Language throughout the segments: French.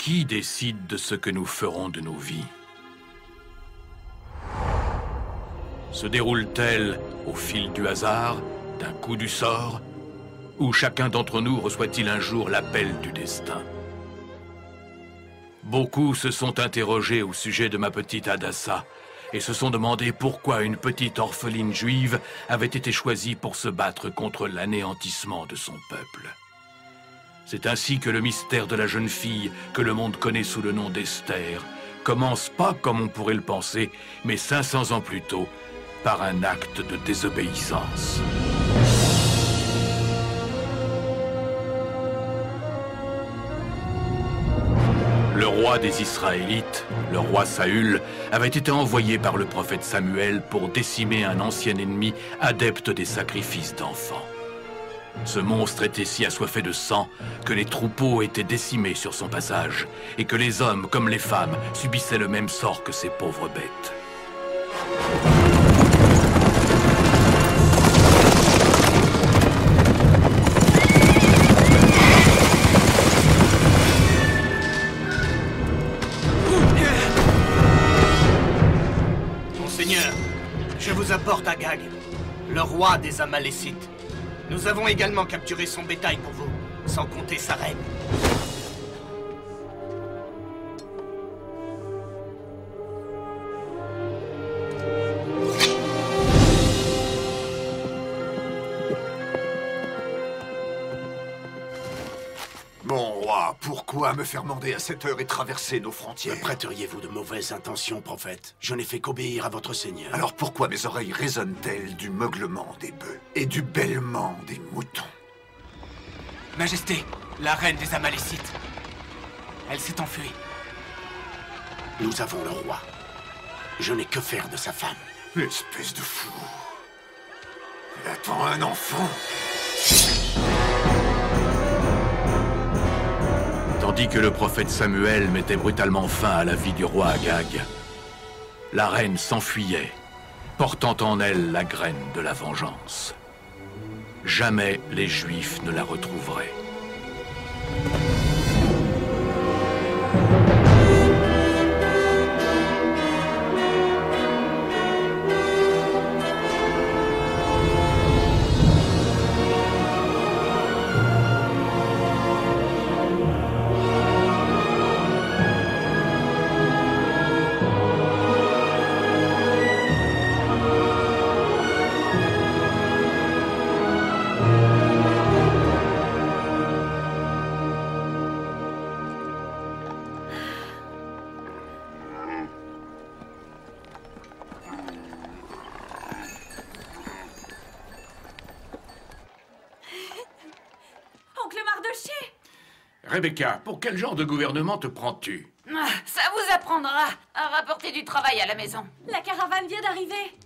Qui décide de ce que nous ferons de nos vies? Se déroule-t-elle au fil du hasard, d'un coup du sort? Ou chacun d'entre nous reçoit-il un jour l'appel du destin? Beaucoup se sont interrogés au sujet de ma petite Hadassa et se sont demandé pourquoi une petite orpheline juive avait été choisie pour se battre contre l'anéantissement de son peuple. C'est ainsi que le mystère de la jeune fille, que le monde connaît sous le nom d'Esther, commence pas comme on pourrait le penser, mais 500 ans plus tôt, par un acte de désobéissance. Le roi des Israélites, le roi Saül, avait été envoyé par le prophète Samuel pour décimer un ancien ennemi adepte des sacrifices d'enfants. Ce monstre était si assoiffé de sang que les troupeaux étaient décimés sur son passage et que les hommes comme les femmes subissaient le même sort que ces pauvres bêtes. Monseigneur, je vous apporte Agag, le roi des Amalécites. Nous avons également capturé son bétail pour vous, sans compter sa reine. Mon roi, pourquoi me faire mander à cette heure et traverser nos frontières? Me prêteriez-vous de mauvaises intentions, prophète? Je n'ai fait qu'obéir à votre seigneur. Alors pourquoi mes oreilles résonnent-elles du meuglement des bœufs et du bêlement des moutons? Majesté, la reine des Amalécites. Elle s'est enfuie. Nous avons le roi. Je n'ai que faire de sa femme. Espèce de fou. Elle attend un enfant. Tandis que le prophète Samuel mettait brutalement fin à la vie du roi Agag, la reine s'enfuyait, portant en elle la graine de la vengeance. Jamais les Juifs ne la retrouveraient. Rebecca, pour quel genre de gouvernement te prends-tu? Ça vous apprendra à rapporter du travail à la maison. La caravane vient d'arriver.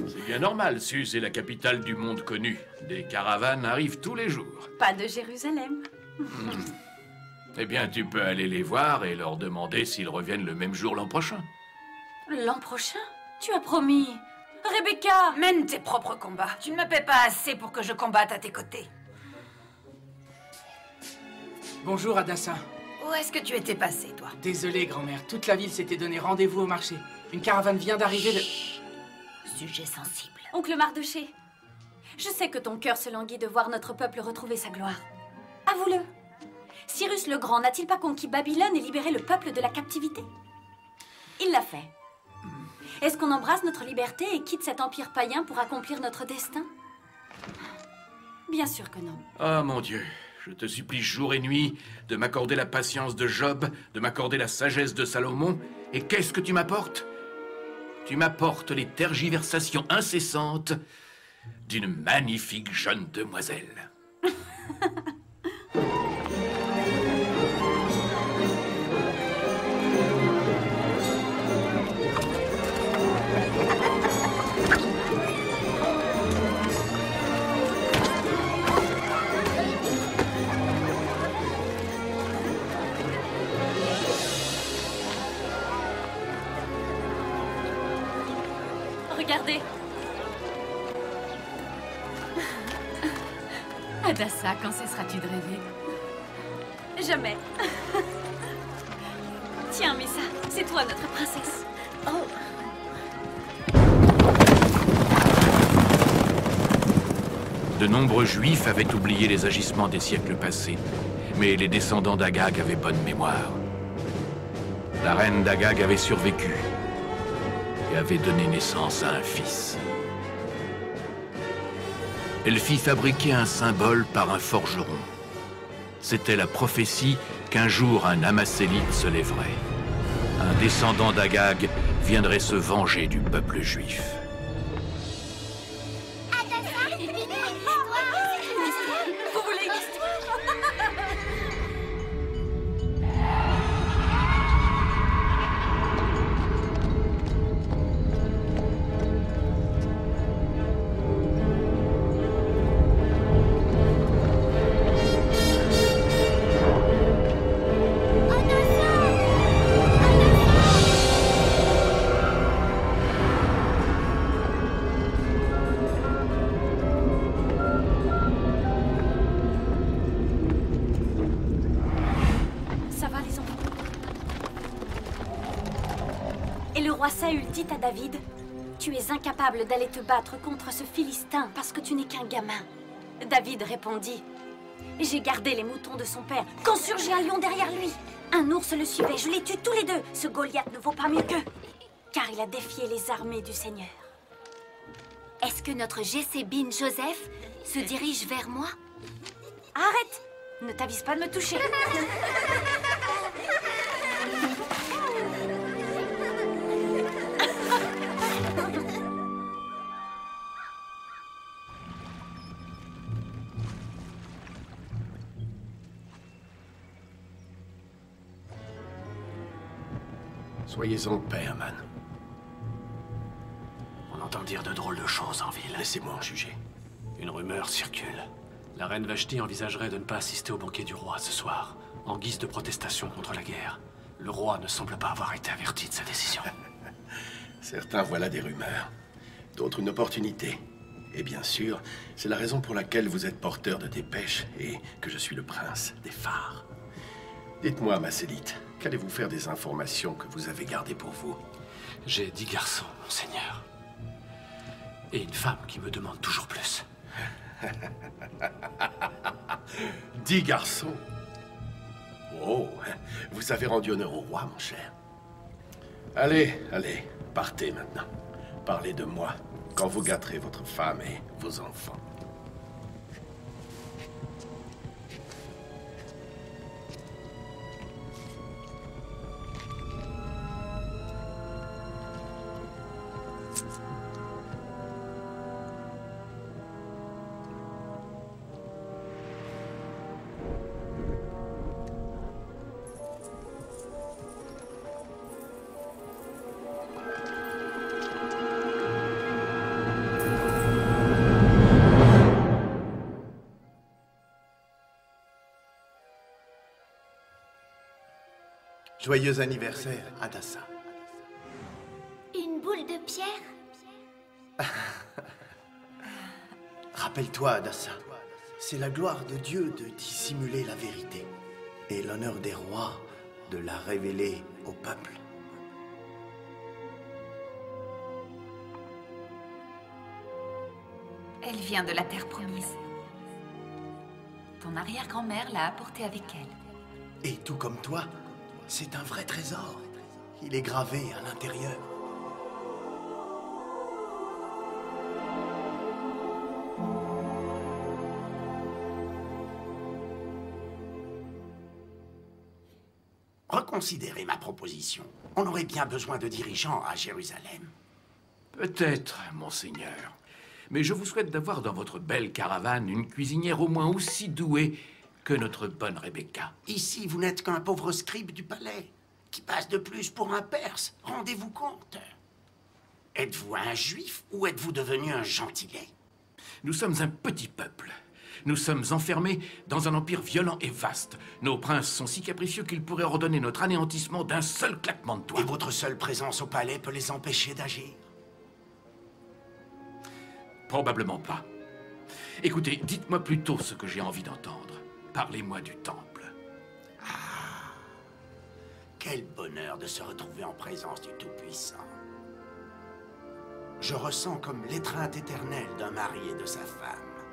C'est bien normal, Suse est la capitale du monde connu. Des caravanes arrivent tous les jours. Pas de Jérusalem. Eh bien, tu peux aller les voir et leur demander s'ils reviennent le même jour l'an prochain. L'an prochain? Tu as promis. Rebecca! Mène tes propres combats. Tu ne me paies pas assez pour que je combatte à tes côtés. Bonjour, Hadassa. Où est-ce que tu étais passé, toi? Désolé, grand-mère. Toute la ville s'était donné rendez-vous au marché. Une caravane vient d'arriver de... Sujet sensible. Oncle Mardoché, je sais que ton cœur se languit de voir notre peuple retrouver sa gloire. Avoue-le. Cyrus le Grand n'a-t-il pas conquis Babylone et libéré le peuple de la captivité? Il l'a fait. Est-ce qu'on embrasse notre liberté et quitte cet empire païen pour accomplir notre destin? Bien sûr que non. Ah, mon Dieu. Je te supplie jour et nuit de m'accorder la patience de Job, de m'accorder la sagesse de Salomon. Et qu'est-ce que tu m'apportes? Tu m'apportes les tergiversations incessantes d'une magnifique jeune demoiselle. Regardez. Hadassa, quand cesseras-tu de rêver? Jamais. Tiens, Messa, c'est toi notre princesse. Oh. De nombreux Juifs avaient oublié les agissements des siècles passés, mais les descendants d'Agag avaient bonne mémoire. La reine d'Agag avait survécu et avait donné naissance à un fils. Elle fit fabriquer un symbole par un forgeron. C'était la prophétie qu'un jour un Amasélite se lèverait. Un descendant d'Agag viendrait se venger du peuple juif. Vous voulez une histoire? Saül dit à David, « Tu es incapable d'aller te battre contre ce Philistin parce que tu n'es qu'un gamin. » David répondit, « J'ai gardé les moutons de son père quand surgit un lion derrière lui. Un ours le suivait, je les tue tous les deux. Ce Goliath ne vaut pas mieux qu'eux, car il a défié les armées du Seigneur. » Est-ce que notre Jessébine Joseph se dirige vers moi? Arrête! Ne t'avise pas de me toucher. Soyez en paix, Aman. On entend dire de drôles de choses en ville. Laissez-moi en juger. Une rumeur circule. La reine Vashti envisagerait de ne pas assister au banquet du roi ce soir, en guise de protestation contre la guerre. Le roi ne semble pas avoir été averti de sa décision. Certains voient là des rumeurs, d'autres une opportunité. Et bien sûr, c'est la raison pour laquelle vous êtes porteur de dépêches et que je suis le prince des phares. Dites-moi, Masélite, qu'allez-vous faire des informations que vous avez gardées pour vous? J'ai 10 garçons, monseigneur. Et une femme qui me demande toujours plus. 10 garçons? Oh, vous avez rendu honneur au roi, mon cher. Allez, allez, partez maintenant. Parlez de moi quand vous gâterez votre femme et vos enfants. Joyeux anniversaire, Hadassa. Une boule de pierre? Rappelle-toi, Hadassa, c'est la gloire de Dieu de dissimuler la vérité, et l'honneur des rois de la révéler au peuple. Elle vient de la terre promise. Ton arrière-grand-mère l'a apportée avec elle. Et tout comme toi, c'est un vrai trésor. Il est gravé à l'intérieur. Reconsidérez ma proposition. On aurait bien besoin de dirigeants à Jérusalem. Peut-être, monseigneur. Mais je vous souhaite d'avoir dans votre belle caravane une cuisinière au moins aussi douée que notre bonne Rebecca. Ici, vous n'êtes qu'un pauvre scribe du palais, qui passe de plus pour un Perse. Rendez-vous compte. Êtes-vous un juif ou êtes-vous devenu un gentilé? Nous sommes un petit peuple. Nous sommes enfermés dans un empire violent et vaste. Nos princes sont si capricieux qu'ils pourraient ordonner notre anéantissement d'un seul claquement de doigts. Et votre seule présence au palais peut les empêcher d'agir? Probablement pas. Écoutez, dites-moi plutôt ce que j'ai envie d'entendre. Parlez-moi du temple. Ah, Quel bonheur de se retrouver en présence du Tout-Puissant. Je ressens comme l'étreinte éternelle d'un mari et de sa femme,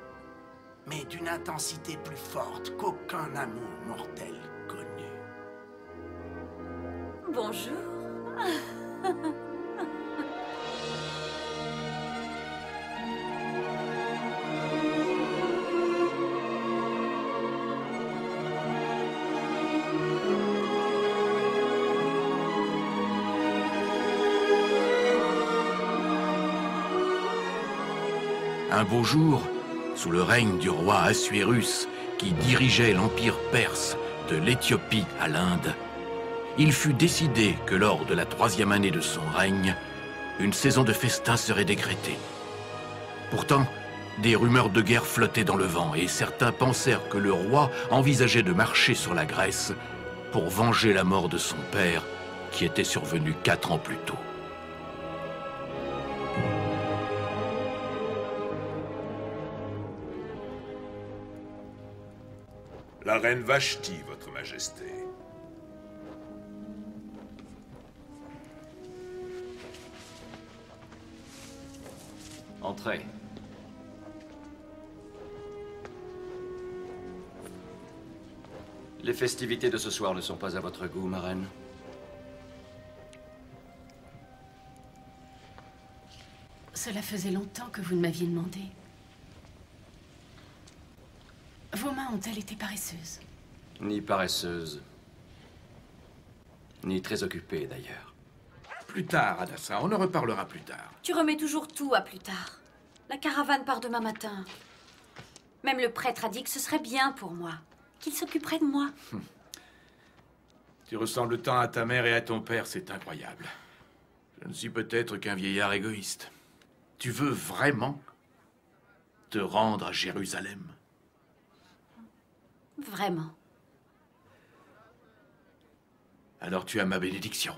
mais d'une intensité plus forte qu'aucun amour mortel connu. Bonjour. Un beau jour, sous le règne du roi Assuérus, qui dirigeait l'empire perse de l'Éthiopie à l'Inde, il fut décidé que lors de la 3e année de son règne, une saison de festin serait décrétée. Pourtant, des rumeurs de guerre flottaient dans le vent et certains pensèrent que le roi envisageait de marcher sur la Grèce pour venger la mort de son père, qui était survenue 4 ans plus tôt. La reine Vashti, votre majesté. Entrez. Les festivités de ce soir ne sont pas à votre goût, ma reine. Cela faisait longtemps que vous ne m'aviez demandé. Vos mains ont-elles été paresseuses? Ni paresseuse, ni très occupée d'ailleurs. Plus tard, Hadassa, on en reparlera plus tard. Tu remets toujours tout à plus tard. La caravane part demain matin. Même le prêtre a dit que ce serait bien pour moi, qu'il s'occuperait de moi. Tu ressembles tant à ta mère et à ton père, c'est incroyable. Je ne suis peut-être qu'un vieillard égoïste. Tu veux vraiment te rendre à Jérusalem? Vraiment. Alors tu as ma bénédiction.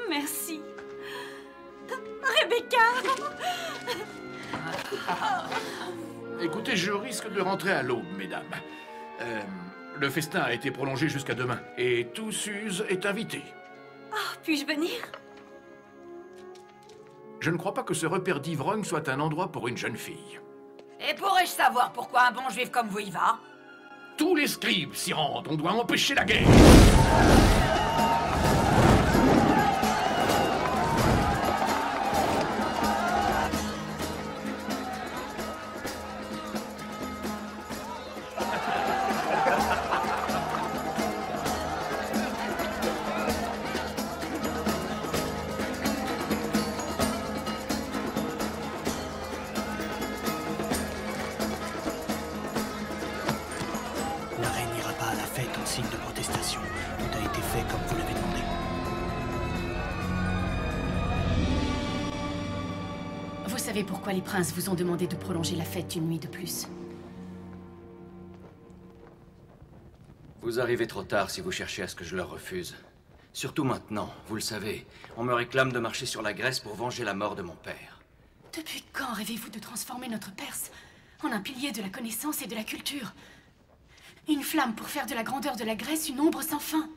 Merci. Rebecca! Écoutez, je risque de rentrer à l'aube, mesdames. Le festin a été prolongé jusqu'à demain, et tout Suse est invité. Puis-je venir? Je ne crois pas que ce repère d'ivrogne soit un endroit pour une jeune fille. Et pourrais-je savoir pourquoi un bon juif comme vous y va? Tous les scribes s'y rendent, on doit empêcher la guerre. La reine n'ira pas à la fête en signe de protestation. Tout a été fait comme vous l'avez demandé. Vous savez pourquoi les princes vous ont demandé de prolonger la fête une nuit de plus? Vous arrivez trop tard si vous cherchez à ce que je leur refuse. Surtout maintenant, vous le savez, on me réclame de marcher sur la Grèce pour venger la mort de mon père. Depuis quand rêvez-vous de transformer notre Perse en un pilier de la connaissance et de la culture? Une flamme pour faire de la grandeur de la Grèce une ombre sans fin.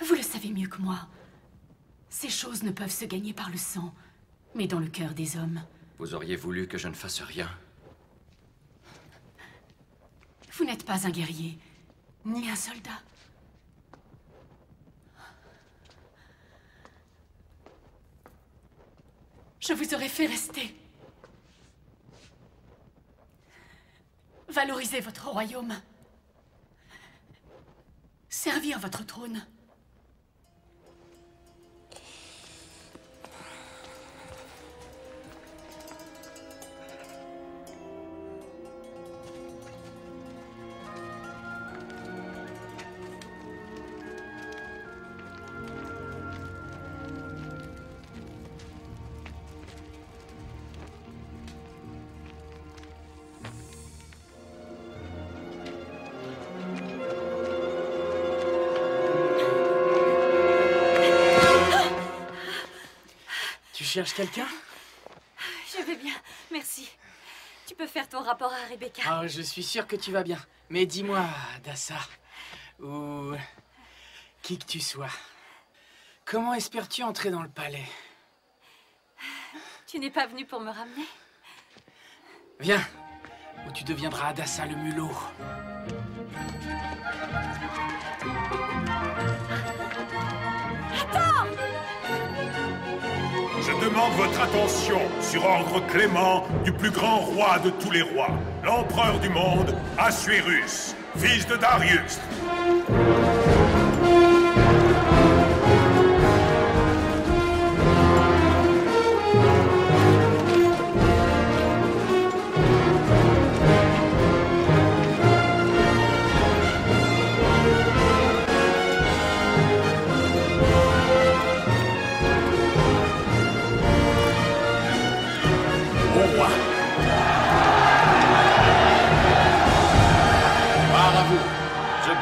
Vous le savez mieux que moi. Ces choses ne peuvent se gagner par le sang, mais dans le cœur des hommes. Vous auriez voulu que je ne fasse rien. Vous n'êtes pas un guerrier, ni un soldat. Je vous aurais fait rester. Valorisez votre royaume. Servir votre trône. Tu cherches quelqu'un? Je vais bien, merci. Tu peux faire ton rapport à Rebecca. Oh, je suis sûr que tu vas bien. Mais dis-moi, Dassa, ou qui que tu sois, comment espères-tu entrer dans le palais? Tu n'es pas venu pour me ramener? Viens, ou tu deviendras Dassa le mulot. Attends! Je demande votre attention sur ordre clément du plus grand roi de tous les rois, l'empereur du monde, Assuérus, fils de Darius.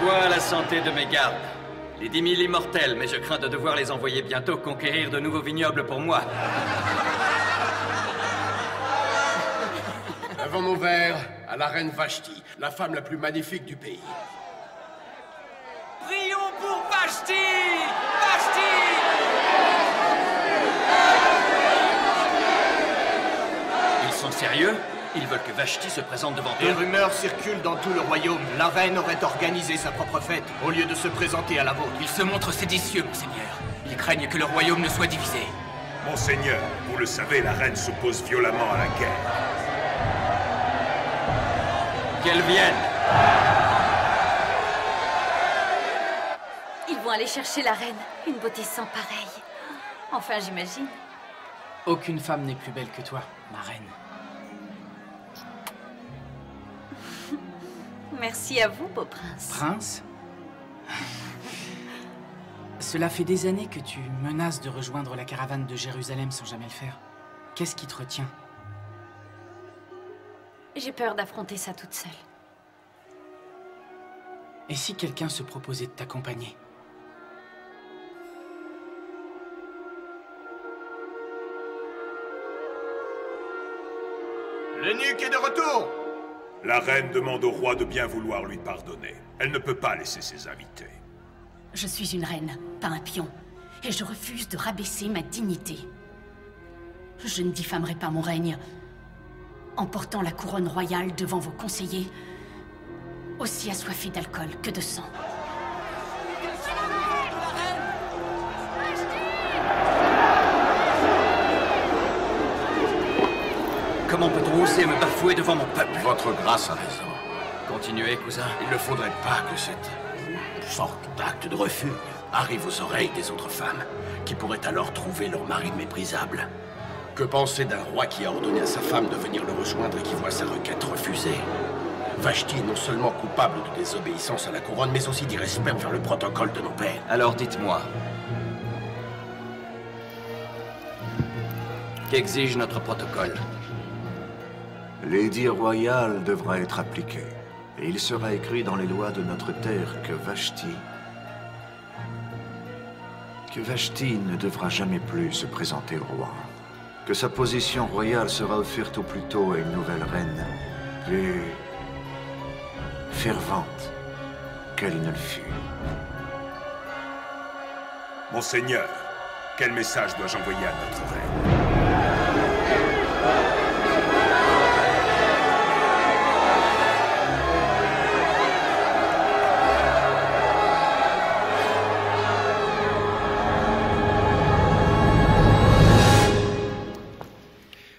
À la santé de mes gardes. Les 10 000 immortels, mais je crains de devoir les envoyer bientôt conquérir de nouveaux vignobles pour moi. Levons nos verres à la reine Vashti, la femme la plus magnifique du pays. Prions pour Vashti! Vashti! Ils sont sérieux? Ils veulent que Vashti se présente devant eux. Des rumeurs circulent dans tout le royaume. La reine aurait organisé sa propre fête, au lieu de se présenter à la vôtre. Ils se montrent séditieux, monseigneur. Ils craignent que le royaume ne soit divisé. Monseigneur, vous le savez, la reine s'oppose violemment à la guerre. Qu'elle vienne. Ils vont aller chercher la reine. Une beauté sans pareille. Enfin, j'imagine. Aucune femme n'est plus belle que toi, ma reine. Merci à vous, beau prince. Prince? Cela fait des années que tu menaces de rejoindre la caravane de Jérusalem sans jamais le faire. Qu'est-ce qui te retient? J'ai peur d'affronter ça toute seule. Et si quelqu'un se proposait de t'accompagner? L'eunuque est de retour! La reine demande au roi de bien vouloir lui pardonner. Elle ne peut pas laisser ses invités. Je suis une reine, pas un pion. Et je refuse de rabaisser ma dignité. Je ne diffamerai pas mon règne en portant la couronne royale devant vos conseillers, aussi assoiffés d'alcool que de sang. Comment peut-on oser me bafouer devant mon peuple? Votre grâce a raison. Continuez, cousin. Il ne faudrait pas que cette sorte d'acte de refus arrive aux oreilles des autres femmes, qui pourraient alors trouver leur mari méprisable. Que penser d'un roi qui a ordonné à sa femme de venir le rejoindre et qui voit sa requête refusée? Vashti est non seulement coupable de désobéissance à la couronne, mais aussi d'irrespect envers le protocole de nos pères. Alors dites-moi, qu'exige notre protocole? L'édit royal devra être appliqué. Et il sera écrit dans les lois de notre terre que Vashti ne devra jamais plus se présenter au roi. Que sa position royale sera offerte au plus tôt à une nouvelle reine, plus fervente qu'elle ne le fut. Monseigneur, quel message dois-je envoyer à notre reine?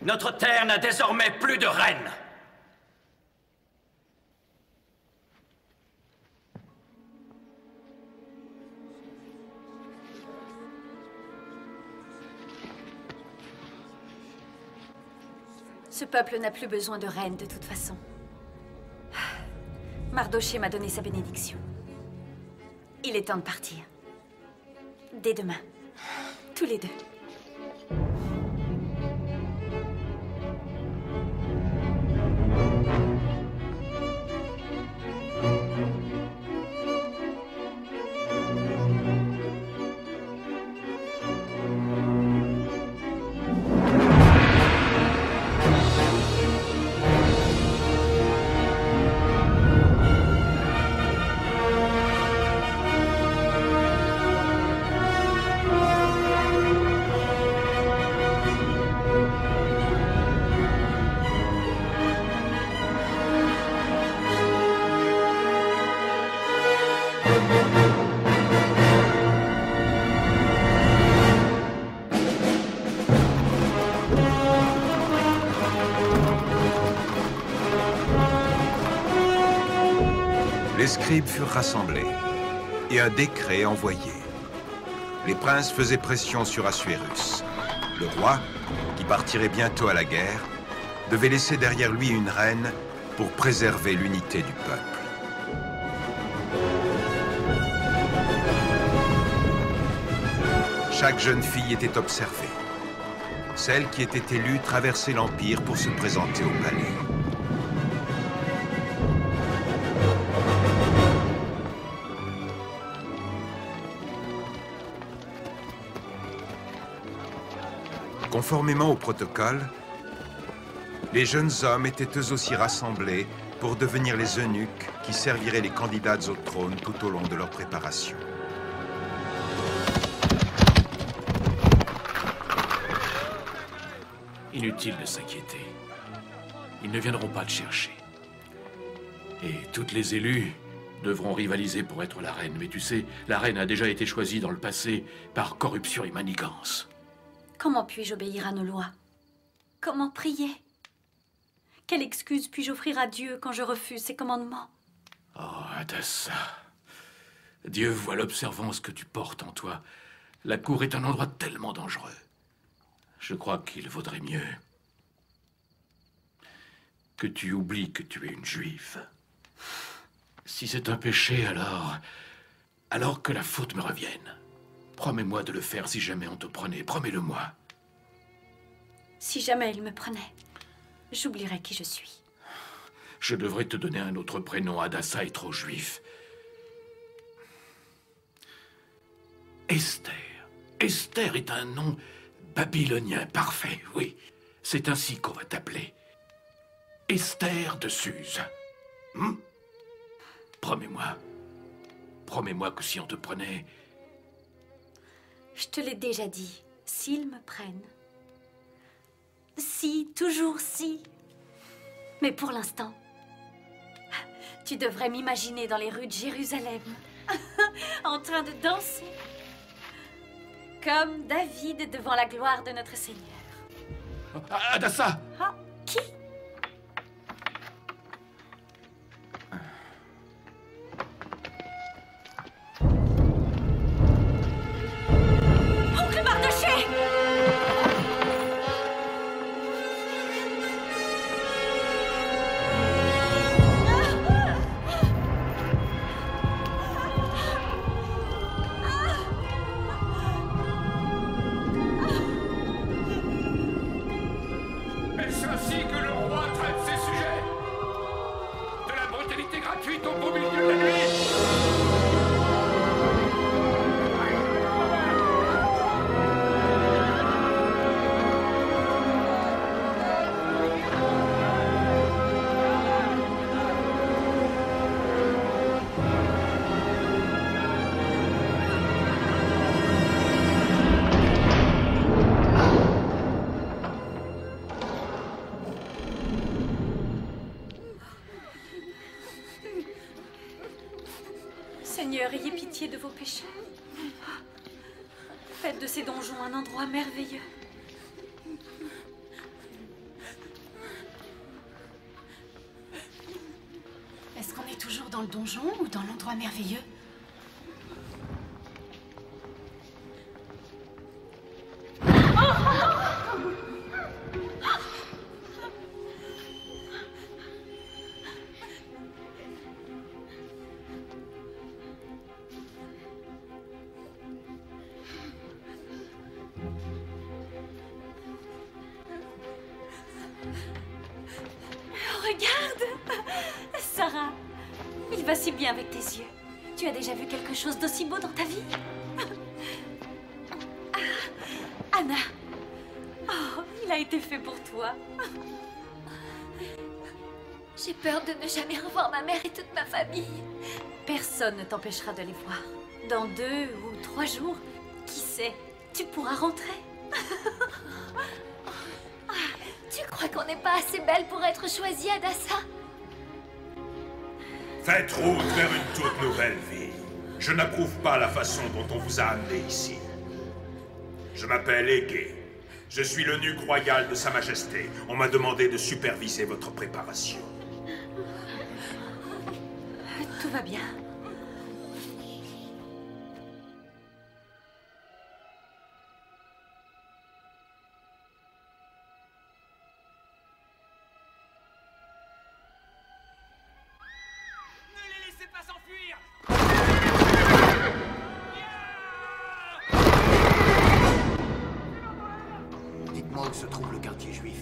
Notre terre n'a désormais plus de reine. Ce peuple n'a plus besoin de reine de toute façon. Mardoché m'a donné sa bénédiction. Il est temps de partir. Dès demain. Tous les deux. Les scribes furent rassemblés et un décret envoyé. Les princes faisaient pression sur Assuérus. Le roi, qui partirait bientôt à la guerre, devait laisser derrière lui une reine pour préserver l'unité du peuple. Chaque jeune fille était observée. Celle qui était élue traversait l'Empire pour se présenter au palais. Conformément au protocole, les jeunes hommes étaient eux aussi rassemblés pour devenir les eunuques qui serviraient les candidates au trône tout au long de leur préparation. Inutile de s'inquiéter. Ils ne viendront pas te chercher. Et toutes les élues devront rivaliser pour être la reine. Mais tu sais, la reine a déjà été choisie dans le passé par corruption et manigance. Comment puis-je obéir à nos lois? Comment prier? Quelle excuse puis-je offrir à Dieu quand je refuse ses commandements? Oh, Hadassa. Dieu voit l'observance que tu portes en toi. La cour est un endroit tellement dangereux. Je crois qu'il vaudrait mieux que tu oublies que tu es une juive. Si c'est un péché, alors que la faute me revienne. Promets-moi de le faire si jamais on te prenait. Promets-le-moi. Si jamais il me prenait, j'oublierais qui je suis. Je devrais te donner un autre prénom. Hadassa est trop juif. Esther. Esther est un nom babylonien parfait, oui. C'est ainsi qu'on va t'appeler. Esther de Suse. Promets-moi. Promets-moi que si on te prenait... Je te l'ai déjà dit, s'ils me prennent. Si, toujours si. Mais pour l'instant, tu devrais m'imaginer dans les rues de Jérusalem, en train de danser, comme David devant la gloire de notre Seigneur. Hadassa! Ah, qui? Oncle Mardoché! Est-ce ainsi que le roi traite ses sujets? De la brutalité gratuite au beau milieu de la nuit? Seigneur, ayez pitié de vos péchés. Faites de ces donjons un endroit merveilleux. Est-ce qu'on est toujours dans le donjon ou dans l'endroit merveilleux? Regarde! Sarah, il va si bien avec tes yeux. Tu as déjà vu quelque chose d'aussi beau dans ta vie? Ah, Anna! Oh, il a été fait pour toi. J'ai peur de ne jamais revoir ma mère et toute ma famille. Personne ne t'empêchera de les voir. Dans 2 ou 3 jours, qui sait, tu pourras rentrer. Tu crois qu'on n'est pas assez belle pour être choisie, Hadassa? Faites route vers une toute nouvelle vie. Je n'approuve pas la façon dont on vous a amené ici. Je m'appelle Égée. Je suis l'eunuque royal de Sa Majesté. On m'a demandé de superviser votre préparation. Tout va bien. Ne les laissez pas s'enfuir! Dites-moi où se trouve le quartier juif.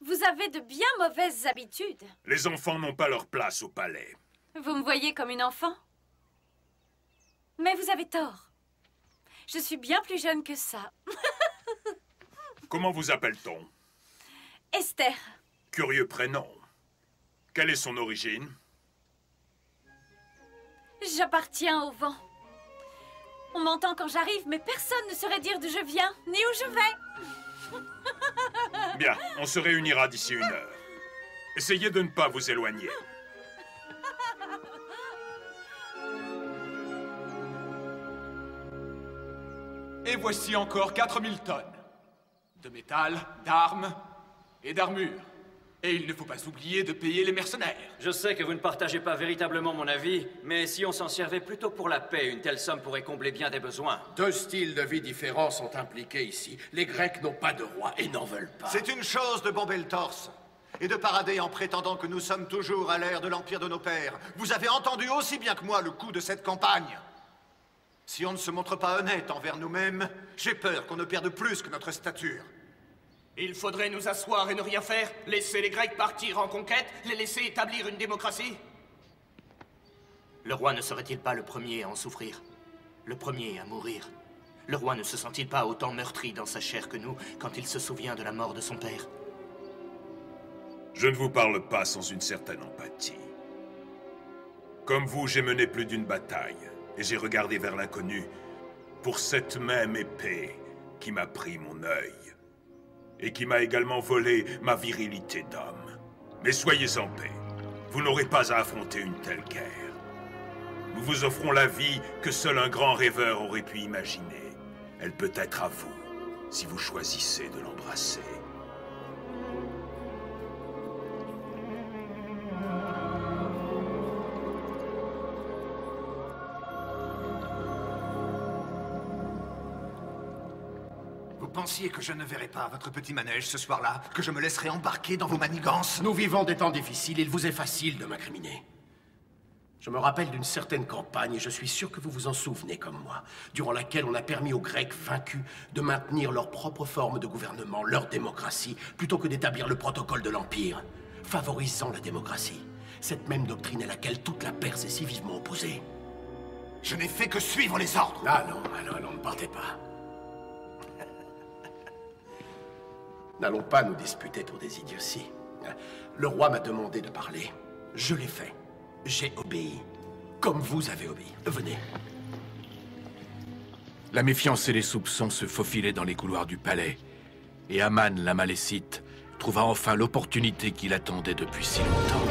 Vous avez de bien mauvaises habitudes. Les enfants n'ont pas leur place au palais. Vous me voyez comme une enfant? Mais vous avez tort. Je suis bien plus jeune que ça. Comment vous appelle-t-on? Esther. Curieux prénom. Quelle est son origine? J'appartiens au vent. On m'entend quand j'arrive, mais personne ne saurait dire d'où je viens, ni où je vais. Bien, on se réunira d'ici 1 heure. Essayez de ne pas vous éloigner. Et voici encore 4000 tonnes de métal, d'armes et d'armure. Et il ne faut pas oublier de payer les mercenaires. Je sais que vous ne partagez pas véritablement mon avis, mais si on s'en servait plutôt pour la paix, une telle somme pourrait combler bien des besoins. 2 styles de vie différents sont impliqués ici. Les Grecs n'ont pas de roi et n'en veulent pas. C'est une chose de bomber le torse et de parader en prétendant que nous sommes toujours à l'ère de l'empire de nos pères. Vous avez entendu aussi bien que moi le coût de cette campagne. Si on ne se montre pas honnête envers nous-mêmes, j'ai peur qu'on ne perde plus que notre stature. Il faudrait nous asseoir et ne rien faire, laisser les Grecs partir en conquête, les laisser établir une démocratie? Le roi ne serait-il pas le premier à en souffrir? Le premier à mourir? Le roi ne se sent-il pas autant meurtri dans sa chair que nous quand il se souvient de la mort de son père? Je ne vous parle pas sans une certaine empathie. Comme vous, j'ai mené plus d'une bataille, et j'ai regardé vers l'inconnu pour cette même épée qui m'a pris mon œil. Et qui m'a également volé ma virilité d'homme. Mais soyez en paix, vous n'aurez pas à affronter une telle guerre. Nous vous offrons la vie que seul un grand rêveur aurait pu imaginer. Elle peut être à vous, si vous choisissez de l'embrasser. Vous pensiez que je ne verrais pas votre petit manège ce soir-là? Que je me laisserais embarquer dans vos manigances? Nous vivons des temps difficiles, il vous est facile de m'incriminer. Je me rappelle d'une certaine campagne, et je suis sûr que vous vous en souvenez comme moi, durant laquelle on a permis aux Grecs vaincus de maintenir leur propre forme de gouvernement, leur démocratie, plutôt que d'établir le protocole de l'Empire, favorisant la démocratie. Cette même doctrine à laquelle toute la Perse est si vivement opposée. Je n'ai fait que suivre les ordres. Ah non, ne partez pas. N'allons pas nous disputer pour des idioties. Le roi m'a demandé de parler. Je l'ai fait. J'ai obéi. Comme vous avez obéi. Venez. La méfiance et les soupçons se faufilaient dans les couloirs du palais. Et Aman, la Malécite, trouva enfin l'opportunité qu'il attendait depuis si longtemps.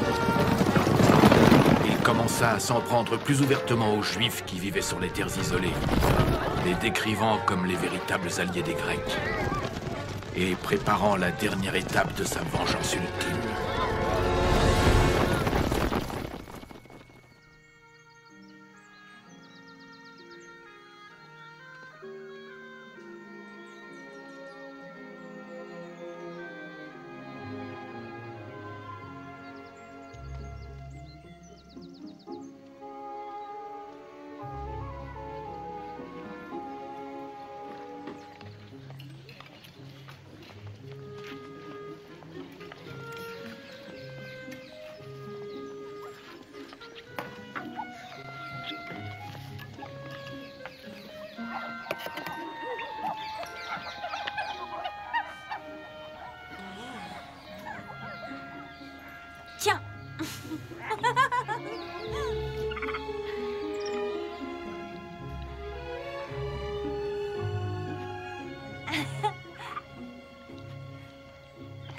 Il commença à s'en prendre plus ouvertement aux Juifs qui vivaient sur les terres isolées, les décrivant comme les véritables alliés des Grecs, et préparant la dernière étape de sa vengeance ultime.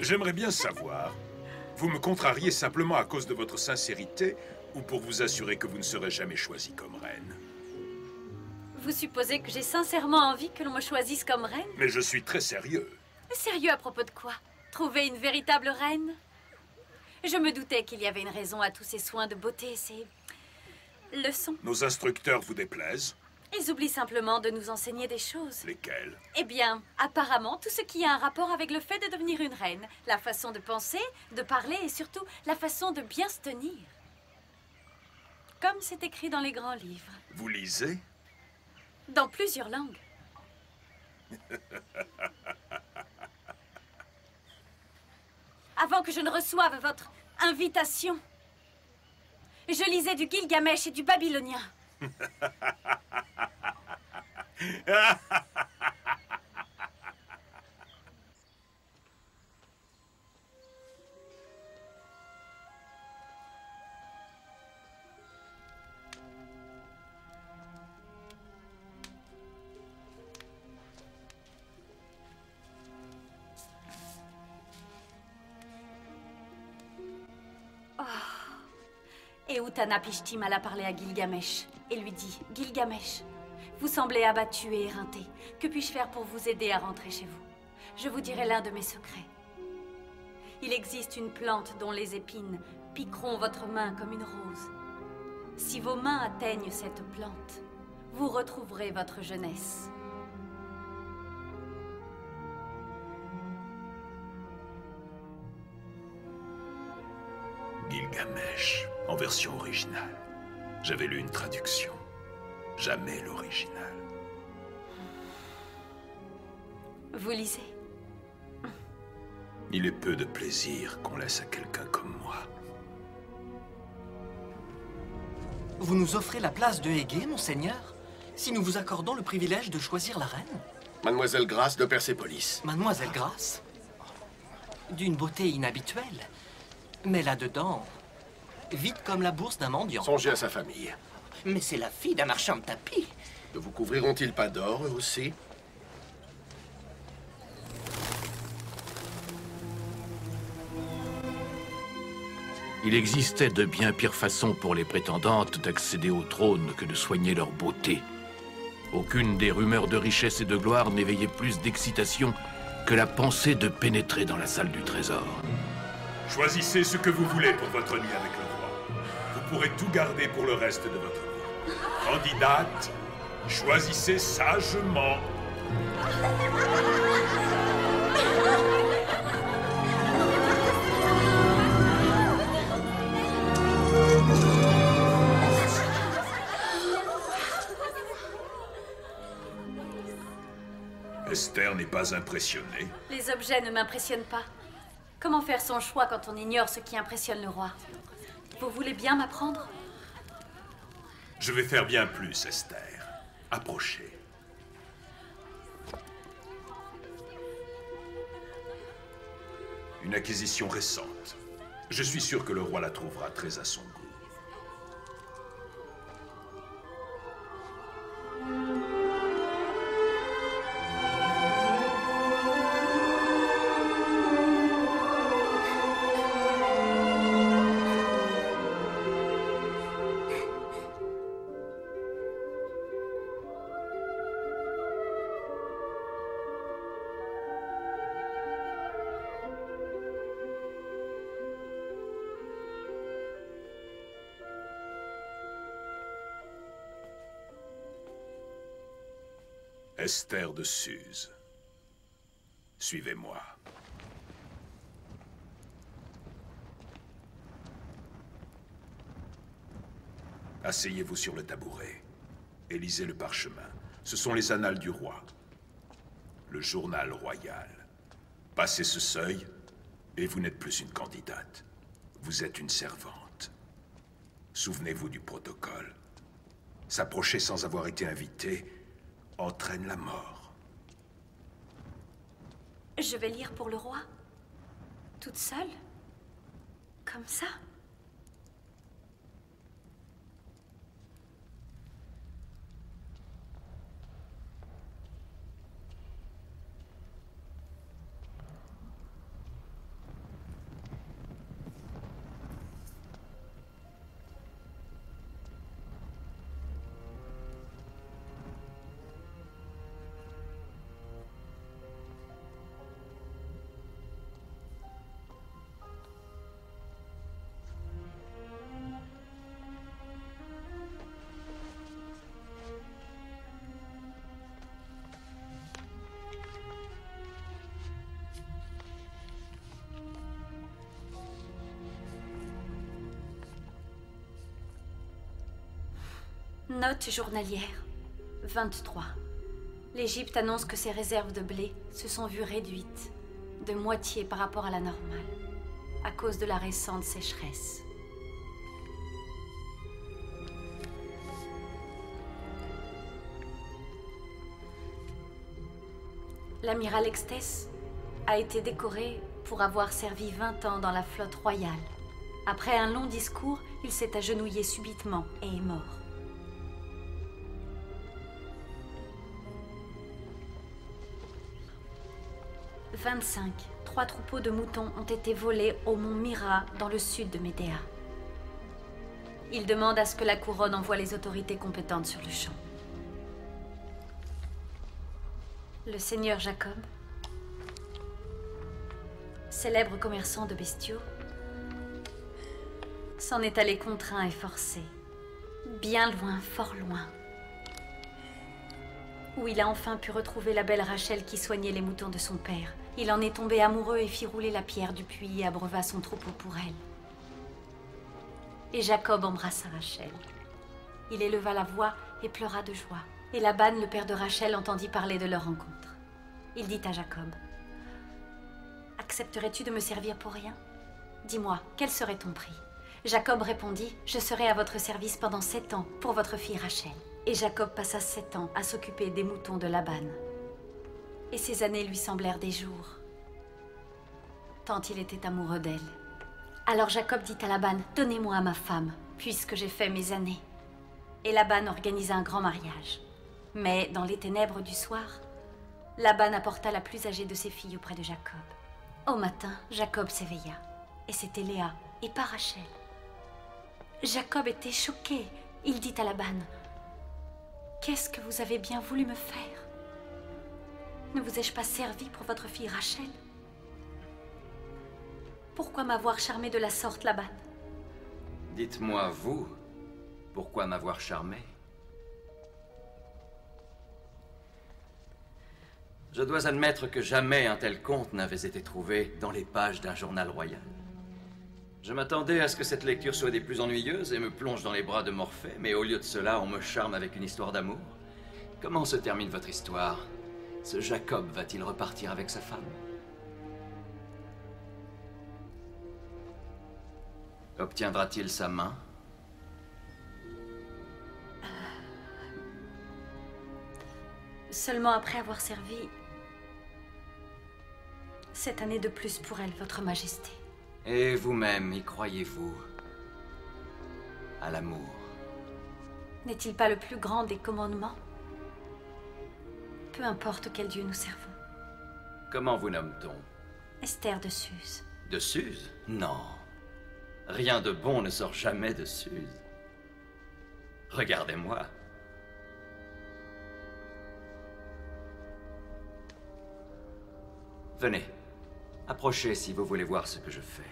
J'aimerais bien savoir, vous me contrariez simplement à cause de votre sincérité ou pour vous assurer que vous ne serez jamais choisie comme reine? Vous supposez que j'ai sincèrement envie que l'on me choisisse comme reine? Mais je suis très sérieux. Sérieux à propos de quoi? Trouver une véritable reine? Je me doutais qu'il y avait une raison à tous ces soins de beauté, ces leçons. Nos instructeurs vous déplaisent? Ils oublient simplement de nous enseigner des choses. Lesquelles? Eh bien, apparemment, tout ce qui a un rapport avec le fait de devenir une reine. La façon de penser, de parler et surtout la façon de bien se tenir. Comme c'est écrit dans les grands livres. Vous lisez? Dans plusieurs langues. Avant que je ne reçoive votre invitation, je lisais du Gilgamesh et du babylonien. Et Utnapishtim alla parler à Gilgamesh et lui dit « Gilgamesh, vous semblez abattu et éreinté. Que puis-je faire pour vous aider à rentrer chez vous? Je vous dirai l'un de mes secrets. Il existe une plante dont les épines piqueront votre main comme une rose. Si vos mains atteignent cette plante, vous retrouverez votre jeunesse. » Gilgamesh, en version originale. J'avais lu une traduction. Jamais l'original. Vous lisez? Il est peu de plaisir qu'on laisse à quelqu'un comme moi. Vous nous offrez la place de Égée, monseigneur, si nous vous accordons le privilège de choisir la reine? Mademoiselle Grace de Persépolis. Mademoiselle Grace? D'une beauté inhabituelle. Mais là-dedans, vite comme la bourse d'un mendiant. Songez à sa famille. Mais c'est la fille d'un marchand de tapis. Ne vous couvriront-ils pas d'or, eux aussi? Il existait de bien pires façons pour les prétendantes d'accéder au trône que de soigner leur beauté. Aucune des rumeurs de richesse et de gloire n'éveillait plus d'excitation que la pensée de pénétrer dans la salle du trésor. Choisissez ce que vous voulez pour votre nuit avec le roi. Vous pourrez tout garder pour le reste de votre vie. Candidate, choisissez sagement. Esther n'est pas impressionnée. Les objets ne m'impressionnent pas. Comment faire son choix quand on ignore ce qui impressionne le roi? Vous voulez bien m'apprendre? Je vais faire bien plus, Esther. Approchez. Une acquisition récente. Je suis sûr que le roi la trouvera très à son goût. Esther de Suse. Suivez-moi. Asseyez-vous sur le tabouret et lisez le parchemin. Ce sont les annales du roi. Le journal royal. Passez ce seuil et vous n'êtes plus une candidate. Vous êtes une servante. Souvenez-vous du protocole. S'approcher sans avoir été invité entraîne la mort. Je vais lire pour le roi? Toute seule? Comme ça? Note journalière. 23. L'Égypte annonce que ses réserves de blé se sont vues réduites de moitié par rapport à la normale, à cause de la récente sécheresse. L'amiral Extès a été décoré pour avoir servi 20 ans dans la flotte royale. Après un long discours, il s'est agenouillé subitement et est mort. « 25. 3 troupeaux de moutons ont été volés au mont Mira, dans le sud de Médéa. Il demande à ce que la couronne envoie les autorités compétentes sur le champ. Le seigneur Jacob, célèbre commerçant de bestiaux, s'en est allé contraint et forcé, bien loin, fort loin, où il a enfin pu retrouver la belle Rachel qui soignait les moutons de son père. Il en est tombé amoureux et fit rouler la pierre du puits et abreuva son troupeau pour elle. Et Jacob embrassa Rachel. Il éleva la voix et pleura de joie. Et Laban, le père de Rachel, entendit parler de leur rencontre. Il dit à Jacob, « Accepterais-tu de me servir pour rien? Dis-moi, quel serait ton prix ?» Jacob répondit, « Je serai à votre service pendant 7 ans pour votre fille Rachel. » Et Jacob passa 7 ans à s'occuper des moutons de Laban. Et ces années lui semblèrent des jours, tant il était amoureux d'elle. Alors Jacob dit à Laban, « Donnez-moi ma femme, puisque j'ai fait mes années. » Et Laban organisa un grand mariage. Mais dans les ténèbres du soir, Laban apporta la plus âgée de ses filles auprès de Jacob. Au matin, Jacob s'éveilla, et c'était Léa, et pas Rachel. Jacob était choqué. Il dit à Laban, « Qu'est-ce que vous avez bien voulu me faire? Ne vous ai-je pas servi pour votre fille Rachel? Pourquoi m'avoir charmé de la sorte, Laban? » Dites-moi, vous, pourquoi m'avoir charmé? Je dois admettre que jamais un tel conte n'avait été trouvé dans les pages d'un journal royal. Je m'attendais à ce que cette lecture soit des plus ennuyeuses et me plonge dans les bras de Morphée, mais au lieu de cela, on me charme avec une histoire d'amour. Comment se termine votre histoire? Ce Jacob va-t-il repartir avec sa femme? Obtiendra-t-il sa main? Seulement après avoir servi 7 années de plus pour elle, votre majesté. Et vous-même, y croyez-vous à l'amour? N'est-il pas le plus grand des commandements? Peu importe quel dieu nous servons. Comment vous nomme-t-on? Esther de Suse. De Suse? Non. Rien de bon ne sort jamais de Suse. Regardez-moi. Venez. Approchez si vous voulez voir ce que je fais.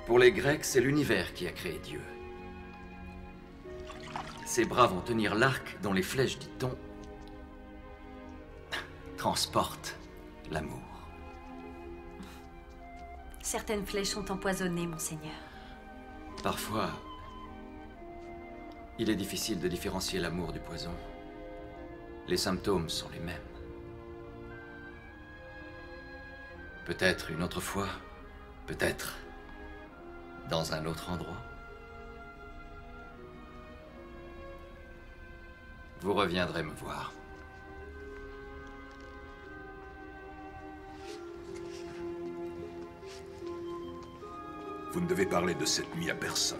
Pour les Grecs, c'est l'univers qui a créé Dieu. Ces bras vont tenir l'arc dont les flèches, dit-on, transportent l'amour. Certaines flèches sont empoisonnées, monseigneur. Parfois, il est difficile de différencier l'amour du poison. Les symptômes sont les mêmes. Peut-être une autre fois, peut-être dans un autre endroit. Vous reviendrez me voir. Vous ne devez parler de cette nuit à personne.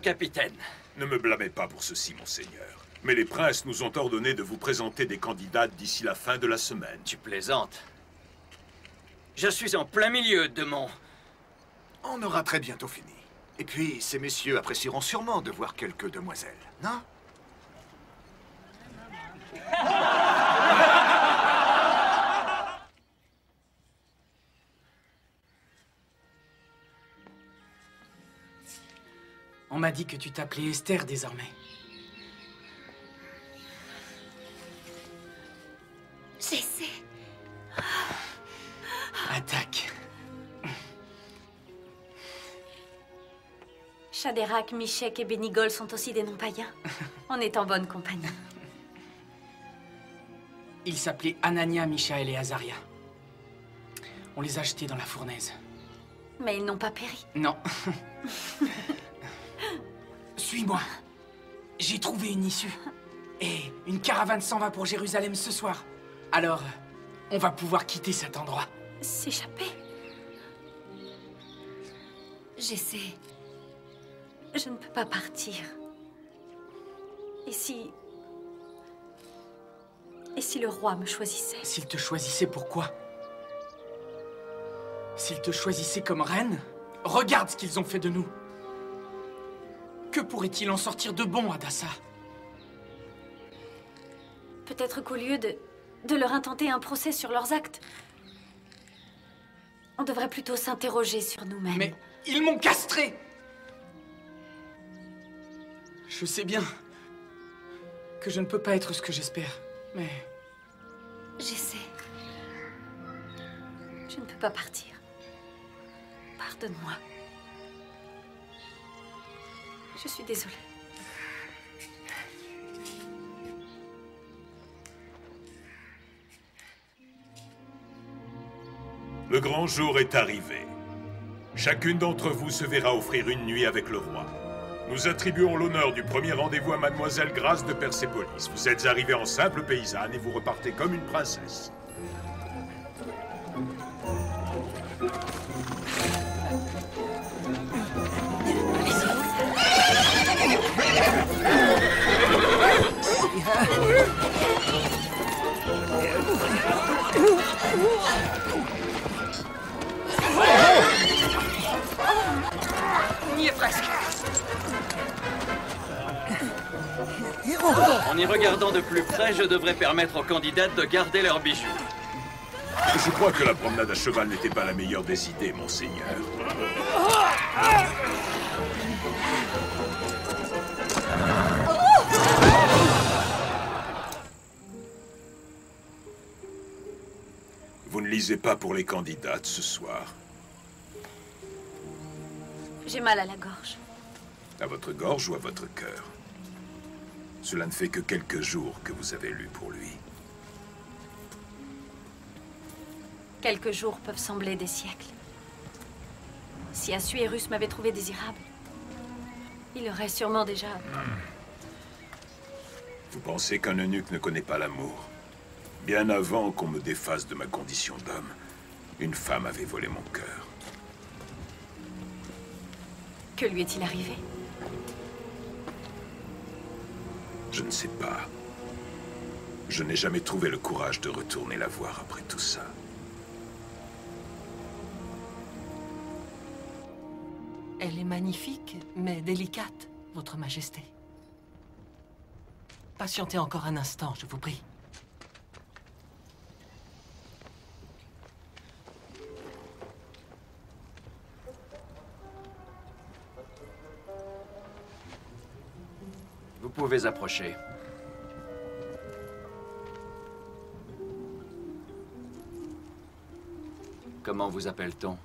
Capitaine. Ne me blâmez pas pour ceci, monseigneur. Mais les princes nous ont ordonné de vous présenter des candidates d'ici la fin de la semaine. Tu plaisantes. Je suis en plein milieu de mon... On aura très bientôt fini. Et puis, ces messieurs apprécieront sûrement de voir quelques demoiselles, non? On m'a dit que tu t'appelais Esther désormais. J'essaie. Attaque. Shadrach, Meshach et Bénigol sont aussi des noms païens. On est en bonne compagnie. Ils s'appelaient Anania, Michaël et Azaria. On les a jetés dans la fournaise. Mais ils n'ont pas péri. Non. Suis-moi. J'ai trouvé une issue. Et une caravane s'en va pour Jérusalem ce soir. Alors, on va pouvoir quitter cet endroit. S'échapper? J'essaie. Je ne peux pas partir. Et si le roi me choisissait? S'il te choisissait, pourquoi? S'il te choisissait comme reine? Regarde ce qu'ils ont fait de nous. Que pourrait-il en sortir de bon, Adassa? Peut-être qu'au lieu de leur intenter un procès sur leurs actes, on devrait plutôt s'interroger sur nous-mêmes. Mais ils m'ont castré! Je sais bien que je ne peux pas être ce que j'espère, mais... J'essaie. Je ne peux pas partir. Pardonne-moi. Je suis désolée. Le grand jour est arrivé. Chacune d'entre vous se verra offrir une nuit avec le roi. Nous attribuons l'honneur du premier rendez-vous à Mademoiselle Grâce de Persépolis. Vous êtes arrivée en simple paysanne et vous repartez comme une princesse. On y est presque. En y regardant de plus près, je devrais permettre aux candidates de garder leurs bijoux. Je crois que la promenade à cheval n'était pas la meilleure des idées, monseigneur. Vous ne lisez pas pour les candidates ce soir? J'ai mal à la gorge. À votre gorge ou à votre cœur? Cela ne fait que quelques jours que vous avez lu pour lui. Quelques jours peuvent sembler des siècles. Si Assuérus m'avait trouvé désirable, il aurait sûrement déjà... Vous pensez qu'un eunuque ne connaît pas l'amour? Bien avant qu'on me défasse de ma condition d'homme, une femme avait volé mon cœur. Que lui est-il arrivé? Je ne sais pas. Je n'ai jamais trouvé le courage de retourner la voir après tout ça. Elle est magnifique, mais délicate, Votre Majesté. Patientez encore un instant, je vous prie. Vous pouvez approcher. Comment vous appelle-t-on?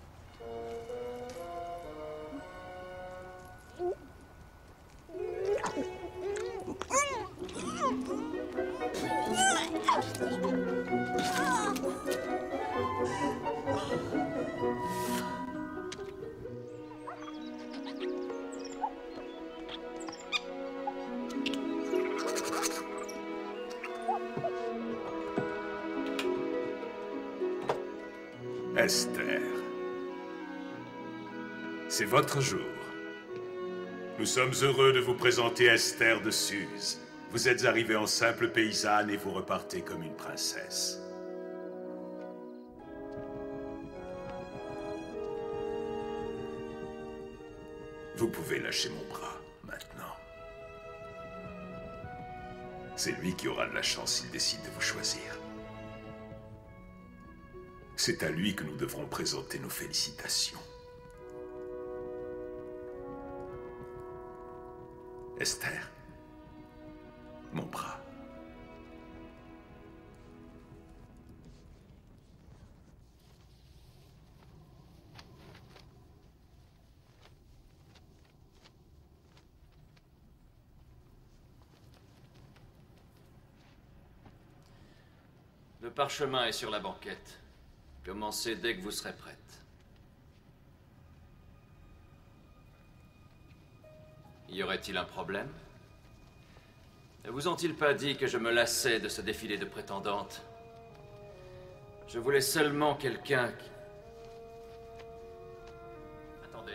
Esther. C'est votre jour. Nous sommes heureux de vous présenter Esther de Suse. Vous êtes arrivée en simple paysanne et vous repartez comme une princesse. Vous pouvez lâcher mon bras, maintenant. C'est lui qui aura de la chance s'il décide de vous choisir. C'est à lui que nous devrons présenter nos félicitations. Esther, mon bras. Le parchemin est sur la banquette. Commencez dès que vous serez prête. Y aurait-il un problème? Ne vous ont-ils pas dit que je me lassais de ce défilé de prétendantes? Je voulais seulement quelqu'un qui... Attendez.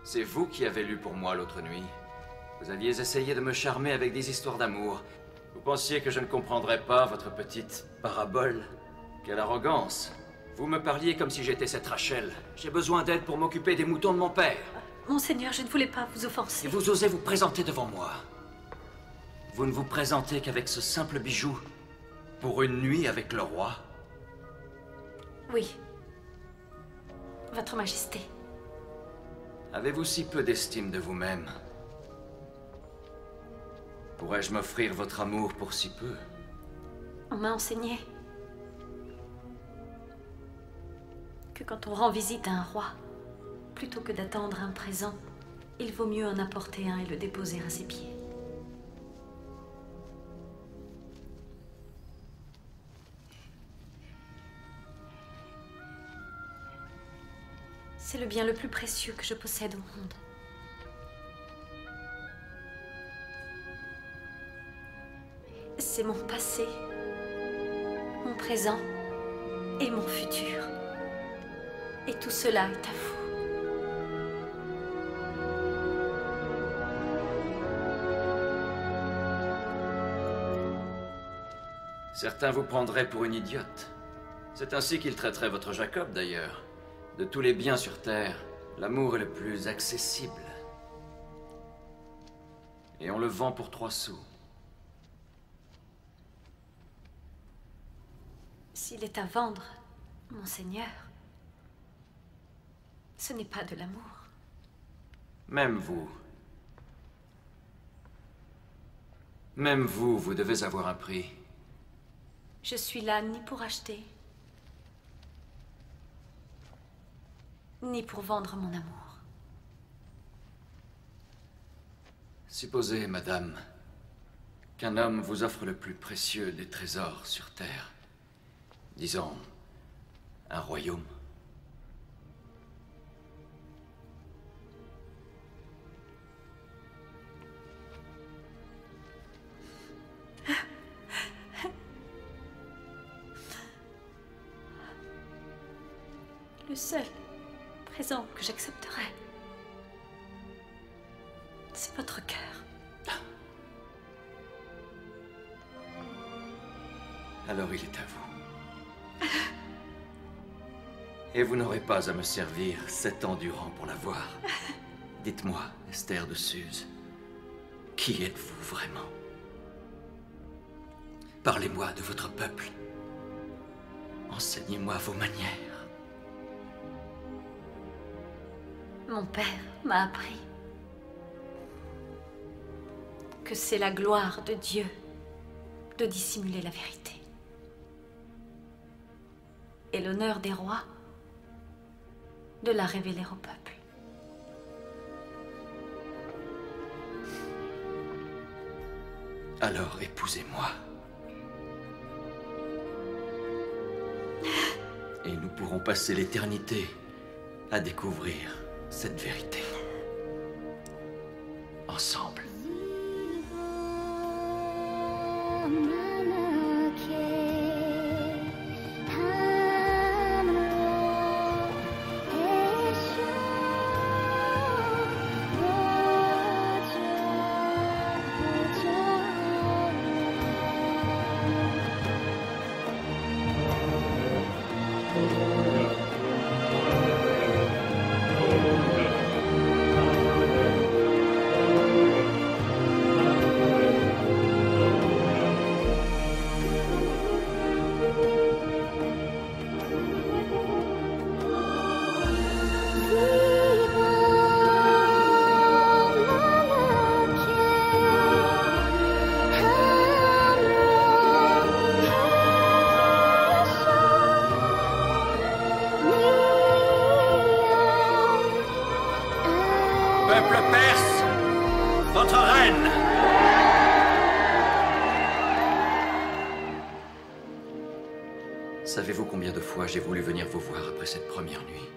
C'est vous qui avez lu pour moi l'autre nuit. Vous aviez essayé de me charmer avec des histoires d'amour. Vous pensiez que je ne comprendrais pas votre petite parabole? Quelle arrogance! Vous me parliez comme si j'étais cette Rachel. J'ai besoin d'aide pour m'occuper des moutons de mon père. Monseigneur, je ne voulais pas vous offenser. Et vous osez vous présenter devant moi. Vous ne vous présentez qu'avec ce simple bijou pour une nuit avec le roi? Oui. Votre Majesté. Avez-vous si peu d'estime de vous-même? Pourrais-je m'offrir votre amour pour si peu? On m'a enseigné que quand on rend visite à un roi, plutôt que d'attendre un présent, il vaut mieux en apporter un et le déposer à ses pieds. C'est le bien le plus précieux que je possède au monde. C'est mon passé, mon présent et mon futur. Et tout cela est à vous. Certains vous prendraient pour une idiote. C'est ainsi qu'ils traiteraient votre Jacob, d'ailleurs. De tous les biens sur Terre, l'amour est le plus accessible. Et on le vend pour 3 sous. S'il est à vendre, Monseigneur, ce n'est pas de l'amour. Même vous. Même vous, vous devez avoir un prix. Je suis là ni pour acheter, ni pour vendre mon amour. Supposez, madame, qu'un homme vous offre le plus précieux des trésors sur Terre. Disons, un royaume. Le seul présent que j'accepterai, c'est votre cœur. Alors il est à vous. Et vous n'aurez pas à me servir 7 ans durant pour l'avoir. Dites-moi, Esther de Suse, qui êtes-vous vraiment? Parlez-moi de votre peuple. Enseignez-moi vos manières. Mon père m'a appris que c'est la gloire de Dieu de dissimuler la vérité. Et l'honneur des rois de la révéler au peuple. Alors épousez-moi. Et nous pourrons passer l'éternité à découvrir cette vérité. Ensemble. Peuple perse, votre reine. Savez-vous combien de fois j'ai voulu venir vous voir après cette première nuit?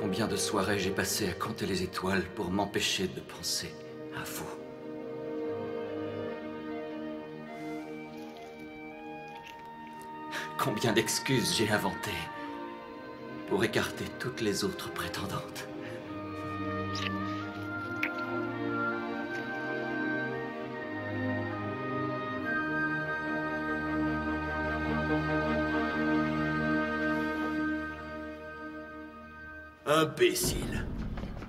Combien de soirées j'ai passé à compter les étoiles pour m'empêcher de penser à vous? Combien d'excuses j'ai inventées pour écarter toutes les autres prétendantes. Imbéciles.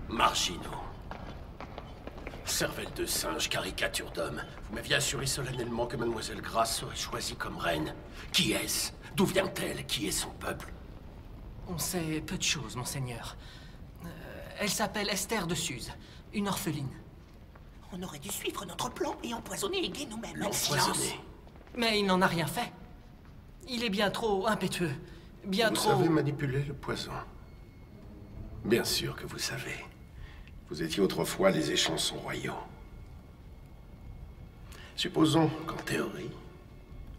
Marginaux. Cervelle de singe, caricature d'homme. Vous m'aviez assuré solennellement que Mademoiselle Grace serait choisie comme reine. Qui est-ce? D'où vient-elle? Qui est son peuple? On sait peu de choses, monseigneur. Elle s'appelle Esther de Suse, une orpheline. On aurait dû suivre notre plan et empoisonner Aiguet nous-mêmes. L'empoisonner? Mais il n'en a rien fait. Il est bien trop impétueux, bien Vous trop... savez manipuler le poison. Bien sûr que vous savez. Vous étiez autrefois les échansons royaux. Supposons qu'en théorie,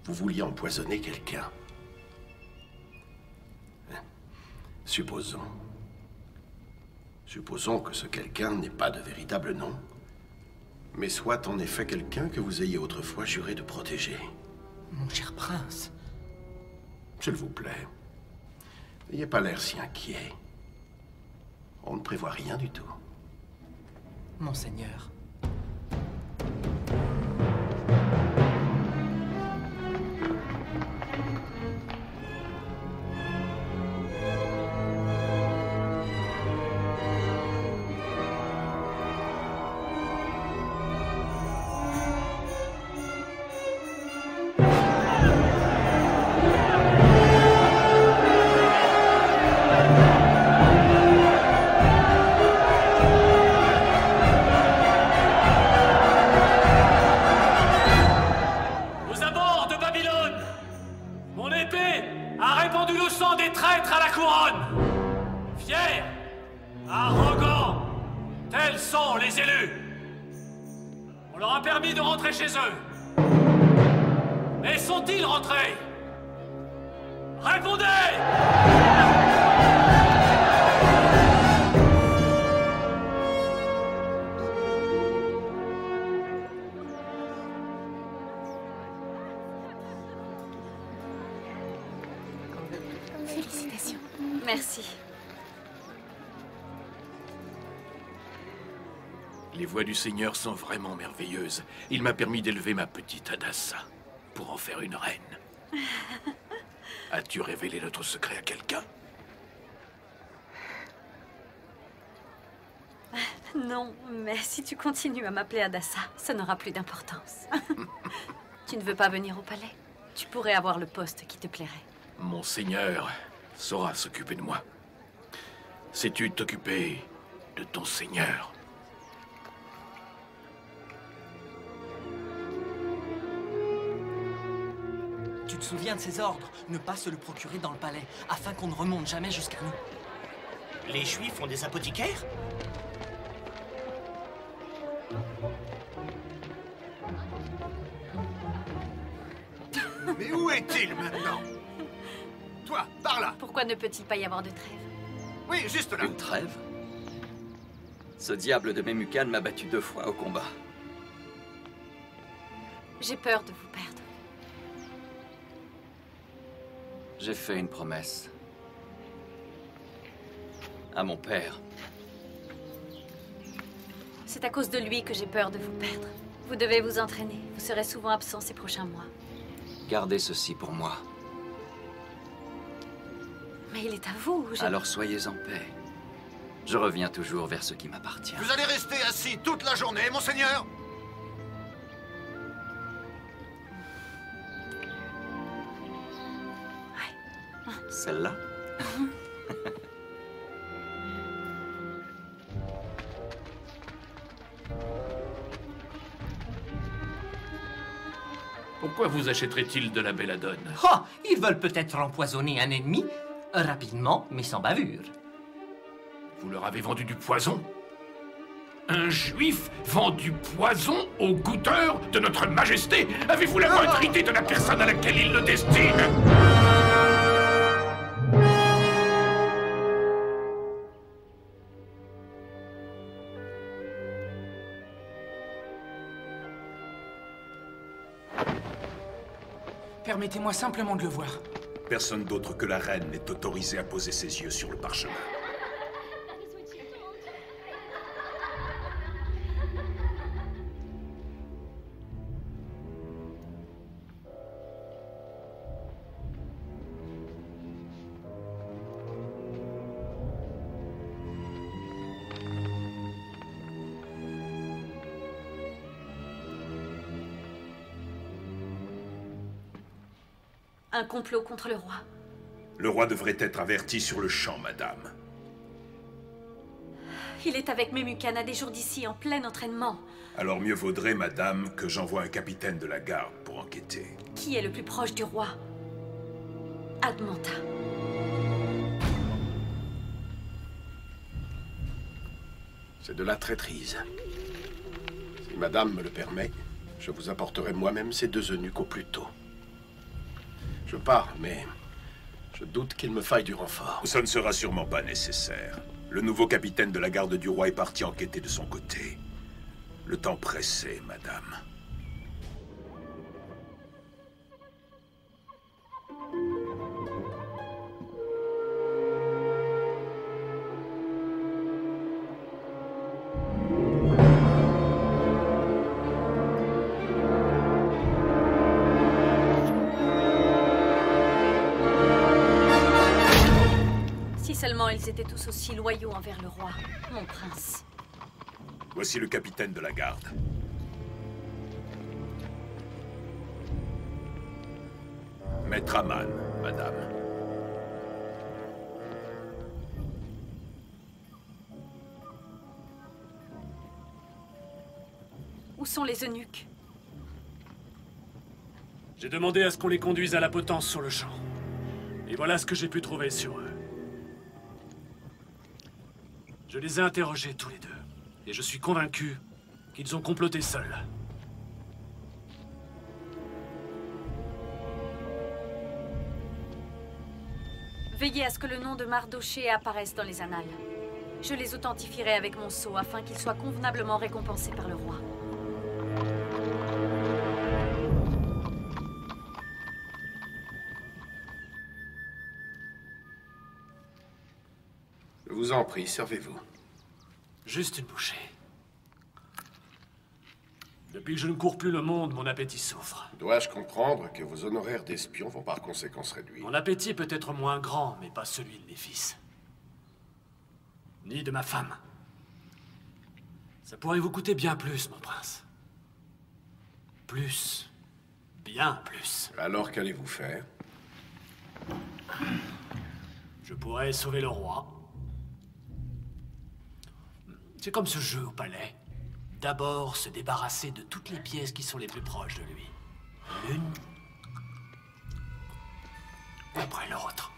vous vouliez empoisonner quelqu'un. Supposons que ce quelqu'un n'ait pas de véritable nom, mais soit en effet quelqu'un que vous ayez autrefois juré de protéger. Mon cher prince... S'il vous plaît, n'ayez pas l'air si inquiet. On ne prévoit rien du tout. Monseigneur... Félicitations. Merci. Les voix du Seigneur sont vraiment merveilleuses. Il m'a permis d'élever ma petite Hadassah pour en faire une reine. As-tu révélé notre secret à quelqu'un? Non, mais si tu continues à m'appeler Hadassah, ça n'aura plus d'importance. Tu ne veux pas venir au palais? Tu pourrais avoir le poste qui te plairait. Mon Seigneur saura s'occuper de moi. Sais-tu t'occuper de ton seigneur. Tu te souviens de ses ordres? Ne pas se le procurer dans le palais, afin qu'on ne remonte jamais jusqu'à nous. Les Juifs ont des apothicaires? Mais où est-il maintenant? Toi, par là! Pourquoi ne peut-il pas y avoir de trêve? Oui, juste là! Une trêve? Ce diable de Memucan m'a battu 2 fois au combat. J'ai peur de vous perdre. J'ai fait une promesse. À mon père. C'est à cause de lui que j'ai peur de vous perdre. Vous devez vous entraîner. Vous serez souvent absent ces prochains mois. Gardez ceci pour moi. Mais il est à vous. Alors soyez en paix. Je reviens toujours vers ce qui m'appartient. Vous allez rester assis toute la journée, monseigneur? Celle-là? Pourquoi vous achèterait-il de la belladone? Oh, ils veulent peut-être empoisonner un ennemi, rapidement, mais sans bavure. Vous leur avez vendu du poison? Un juif vend du poison au goûteur de notre majesté? Avez-vous la moindre idée de la personne à laquelle il le destine? Permettez-moi simplement de le voir. Personne d'autre que la reine n'est autorisé à poser ses yeux sur le parchemin. Un complot contre le roi. Le roi devrait être averti sur le champ, madame. Il est avec Memucan à des jours d'ici, en plein entraînement. Alors mieux vaudrait, madame, que j'envoie un capitaine de la garde pour enquêter. Qui est le plus proche du roi? Admanta. C'est de la traîtrise. Si madame me le permet, je vous apporterai moi-même ces 2 eunuques au plus tôt. Je pars, mais je doute qu'il me faille du renfort. Ça ne sera sûrement pas nécessaire. Le nouveau capitaine de la garde du roi est parti enquêter de son côté. Le temps pressait, madame. Seulement ils étaient tous aussi loyaux envers le roi, mon prince. Voici le capitaine de la garde. Maître Aman, madame. Où sont les eunuques? J'ai demandé à ce qu'on les conduise à la potence sur le champ. Et voilà ce que j'ai pu trouver sur eux. Je les ai interrogés tous les 2. Et je suis convaincu qu'ils ont comploté seuls. Veillez à ce que le nom de Mardoché apparaisse dans les annales. Je les authentifierai avec mon sceau afin qu'ils soient convenablement récompensés par le roi. Je vous en prie, servez-vous. Juste une bouchée. Depuis que je ne cours plus le monde, mon appétit souffre. Dois-je comprendre que vos honoraires d'espion vont par conséquent se réduire? Mon appétit peut être moins grand, mais pas celui de mes fils. Ni de ma femme. Ça pourrait vous coûter bien plus, mon prince. Plus. Bien plus. Alors qu'allez-vous faire? Je pourrais sauver le roi. C'est comme ce jeu au palais. D'abord, se débarrasser de toutes les pièces qui sont les plus proches de lui. L'une après l'autre.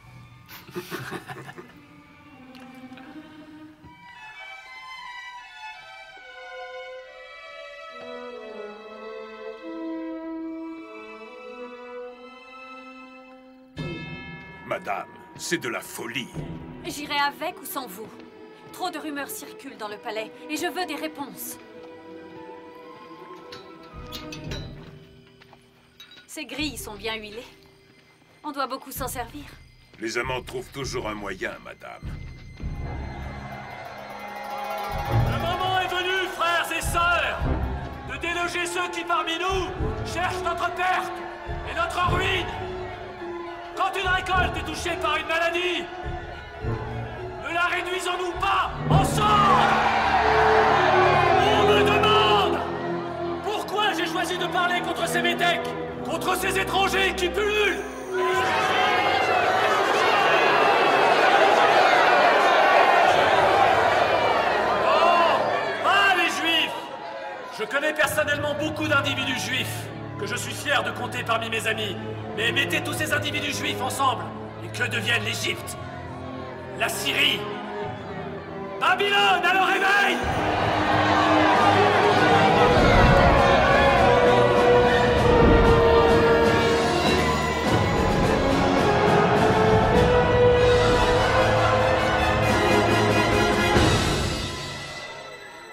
Madame, c'est de la folie. J'irai avec ou sans vous. Trop de rumeurs circulent dans le palais, et je veux des réponses. Ces grilles sont bien huilées. On doit beaucoup s'en servir. Les amants trouvent toujours un moyen, madame. Le moment est venu, frères et sœurs, de déloger ceux qui parmi nous cherchent notre perte et notre ruine. Quand une récolte est touchée par une maladie, ne la réduisons-nous pas ensemble. On me demande pourquoi j'ai choisi de parler contre ces métèques, contre ces étrangers qui pullulent. Je connais personnellement beaucoup d'individus juifs, que je suis fier de compter parmi mes amis. Mais mettez tous ces individus juifs ensemble, et que deviennent l'Égypte, la Syrie, Babylone à leur réveil!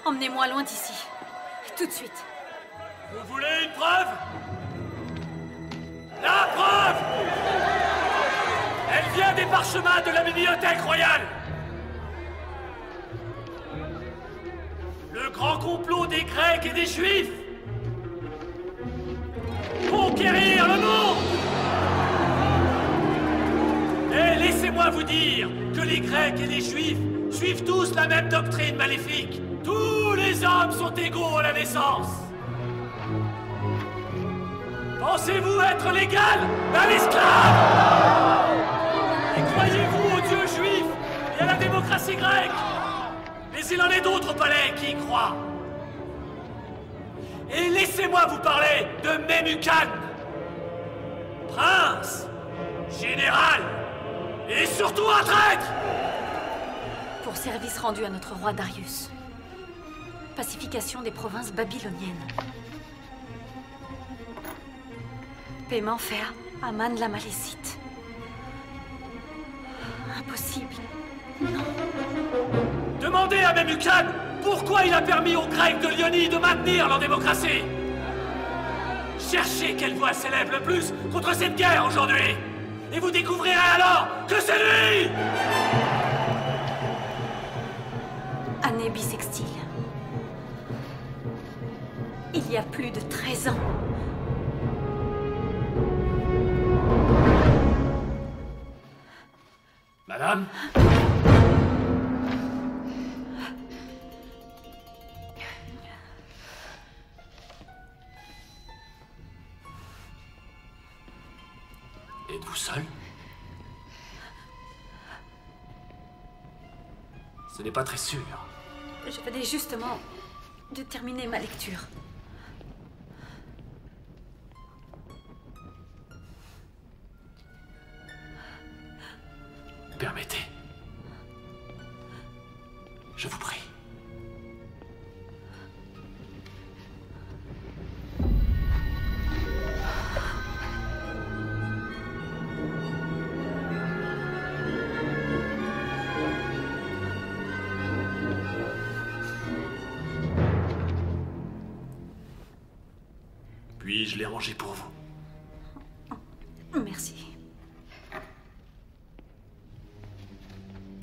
Emmenez-moi loin d'ici. Tout de suite. Vous voulez une preuve? La preuve! Elle vient des parchemins de la bibliothèque royale. Le grand complot des Grecs et des Juifs. Conquérir le monde! Et laissez-moi vous dire que les Grecs et les Juifs suivent tous la même doctrine maléfique. Tous les hommes sont égaux à la naissance. Pensez-vous être l'égal d'un esclave? Et croyez-vous aux dieux juifs et à la démocratie grecque? Mais il en est d'autres au palais qui y croient. Et laissez-moi vous parler de Memucan, prince, général et surtout un traître. Pour service rendu à notre roi Darius. Pacification des provinces babyloniennes. Paiement fait à Aman la Malécite. Impossible. Non. Demandez à Memucan pourquoi il a permis aux Grecs de Lyonie de maintenir leur démocratie. Cherchez quelle voix s'élève le plus contre cette guerre aujourd'hui. Et vous découvrirez alors que c'est lui! Année bissextile. Il y a plus de 13 ans. Madame? Êtes-vous seul? Ce n'est pas très sûr. Je venais justement de terminer ma lecture. Permettez. Je vous prie. Puis-je les ranger pour vous? Merci.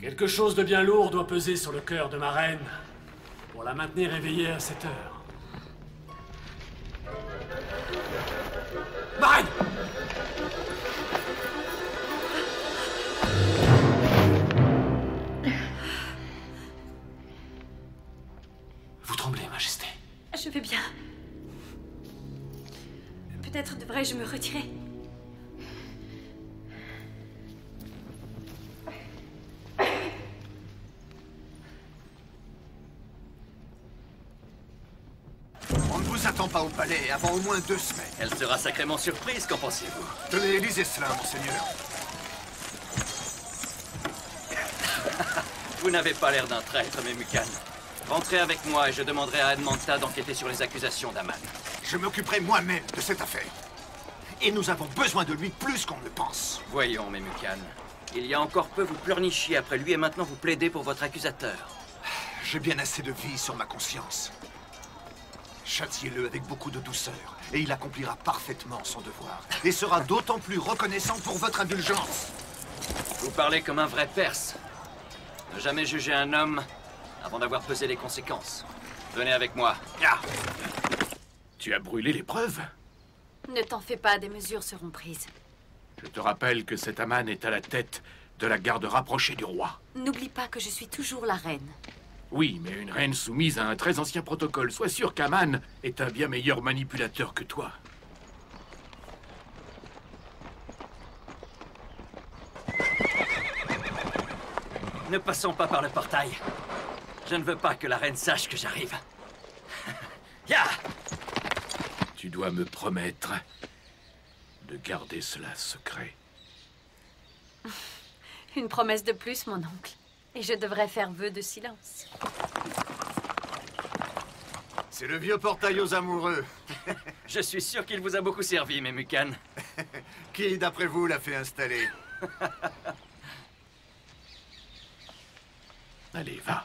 Quelque chose de bien lourd doit peser sur le cœur de ma reine pour la maintenir éveillée à cette heure. Ma reine! Vous tremblez, Majesté. Je vais bien. Peut-être devrais-je me retirer. vous attend pas au palais avant au moins 2 semaines. Elle sera sacrément surprise, qu'en pensez-vous? Tenez, lisez cela, monseigneur. Vous n'avez pas l'air d'un traître, Memucan. Rentrez avec moi et je demanderai à Admantha d'enquêter sur les accusations d'Aman. Je m'occuperai moi-même de cette affaire. Et nous avons besoin de lui plus qu'on ne le pense. Voyons, Memucan. Il y a encore peu, vous pleurnichiez après lui et maintenant vous plaidez pour votre accusateur. J'ai bien assez de vie sur ma conscience. Châtiez-le avec beaucoup de douceur, et il accomplira parfaitement son devoir. Et sera d'autant plus reconnaissant pour votre indulgence. Vous parlez comme un vrai Perse. Ne jamais juger un homme avant d'avoir pesé les conséquences. Venez avec moi. Ah. Tu as brûlé les preuves? Ne t'en fais pas, des mesures seront prises. Je te rappelle que cet Aman est à la tête de la garde rapprochée du roi. N'oublie pas que je suis toujours la reine. Oui, mais une reine soumise à un très ancien protocole. Sois sûr qu'Aman est un bien meilleur manipulateur que toi. Ne passons pas par le portail. Je ne veux pas que la reine sache que j'arrive. Ya! Tu dois me promettre de garder cela secret. Une promesse de plus, mon oncle. Et je devrais faire vœu de silence. C'est le vieux portail aux amoureux. Je suis sûr qu'il vous a beaucoup servi, Memucan. Qui, d'après vous, l'a fait installer? Allez, va.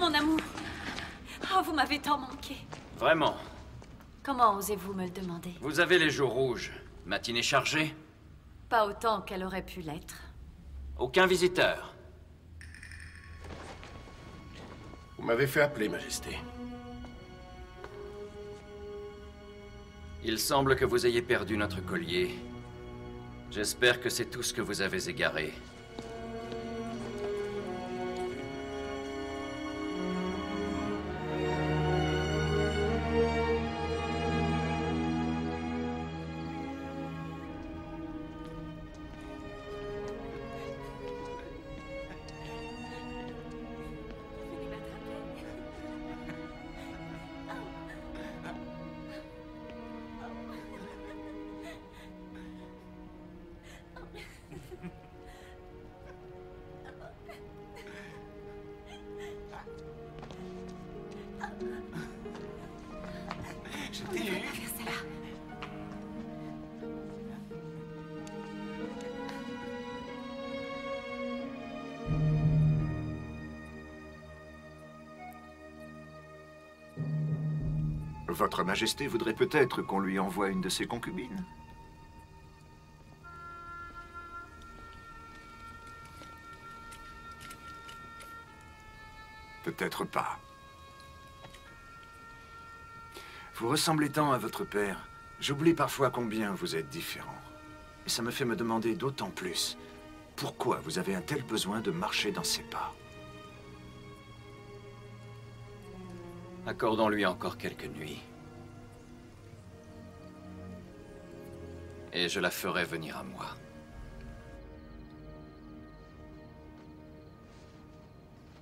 Mon amour. Oh, vous m'avez tant manqué. Vraiment. Comment osez-vous me le demander? Vous avez les jours rouges. Matinée chargée? Pas autant qu'elle aurait pu l'être. Aucun visiteur. Vous m'avez fait appeler, Majesté. Il semble que vous ayez perdu notre collier. J'espère que c'est tout ce que vous avez égaré. Votre Majesté voudrait peut-être qu'on lui envoie une de ses concubines? Peut-être pas. Vous ressemblez tant à votre père. J'oublie parfois combien vous êtes différents. Et ça me fait me demander d'autant plus pourquoi vous avez un tel besoin de marcher dans ses pas. Accordons-lui encore quelques nuits. Et je la ferai venir à moi.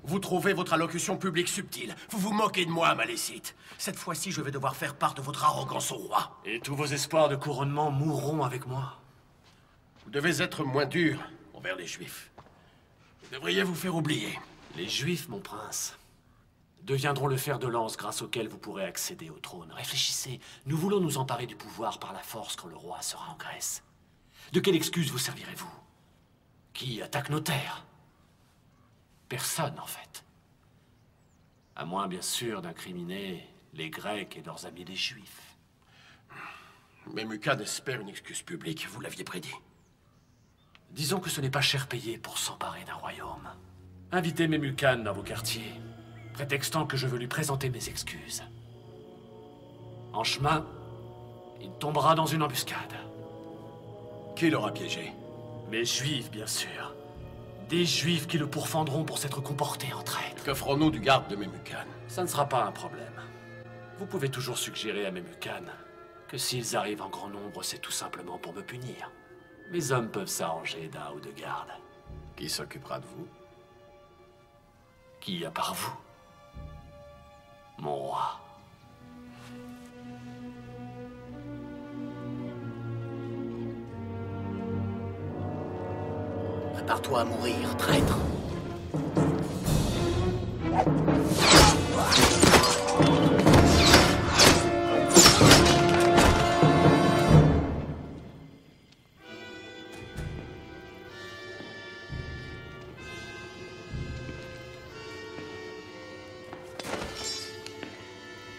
Vous trouvez votre allocution publique subtile. Vous vous moquez de moi, Malécite. Cette fois-ci, je vais devoir faire part de votre arrogance au roi. Et tous vos espoirs de couronnement mourront avec moi. Vous devez être moins dur envers les Juifs. Vous devriez vous faire oublier. Les Juifs, mon prince, deviendront le fer de lance grâce auquel vous pourrez accéder au trône. Réfléchissez, nous voulons nous emparer du pouvoir par la force quand le roi sera en Grèce. De quelle excuse vous servirez-vous? Qui attaque nos terres? Personne, en fait. À moins, bien sûr, d'incriminer les Grecs et leurs amis les Juifs. Memucan espère une excuse publique, vous l'aviez prédit. Disons que ce n'est pas cher payé pour s'emparer d'un royaume. Invitez Memucan dans vos quartiers, prétextant que je veux lui présenter mes excuses. En chemin, il tombera dans une embuscade. Qui l'aura piégé? Mes Juifs, bien sûr. Des Juifs qui le pourfendront pour s'être comporté en traître. Que ferons-nous du garde de Memucan? Ça ne sera pas un problème. Vous pouvez toujours suggérer à Memucan que s'ils arrivent en grand nombre, c'est tout simplement pour me punir. Mes hommes peuvent s'arranger d'un ou deux gardes. Qui s'occupera de vous? Qui à part vous? Mon roi. Prépare-toi à mourir, traître.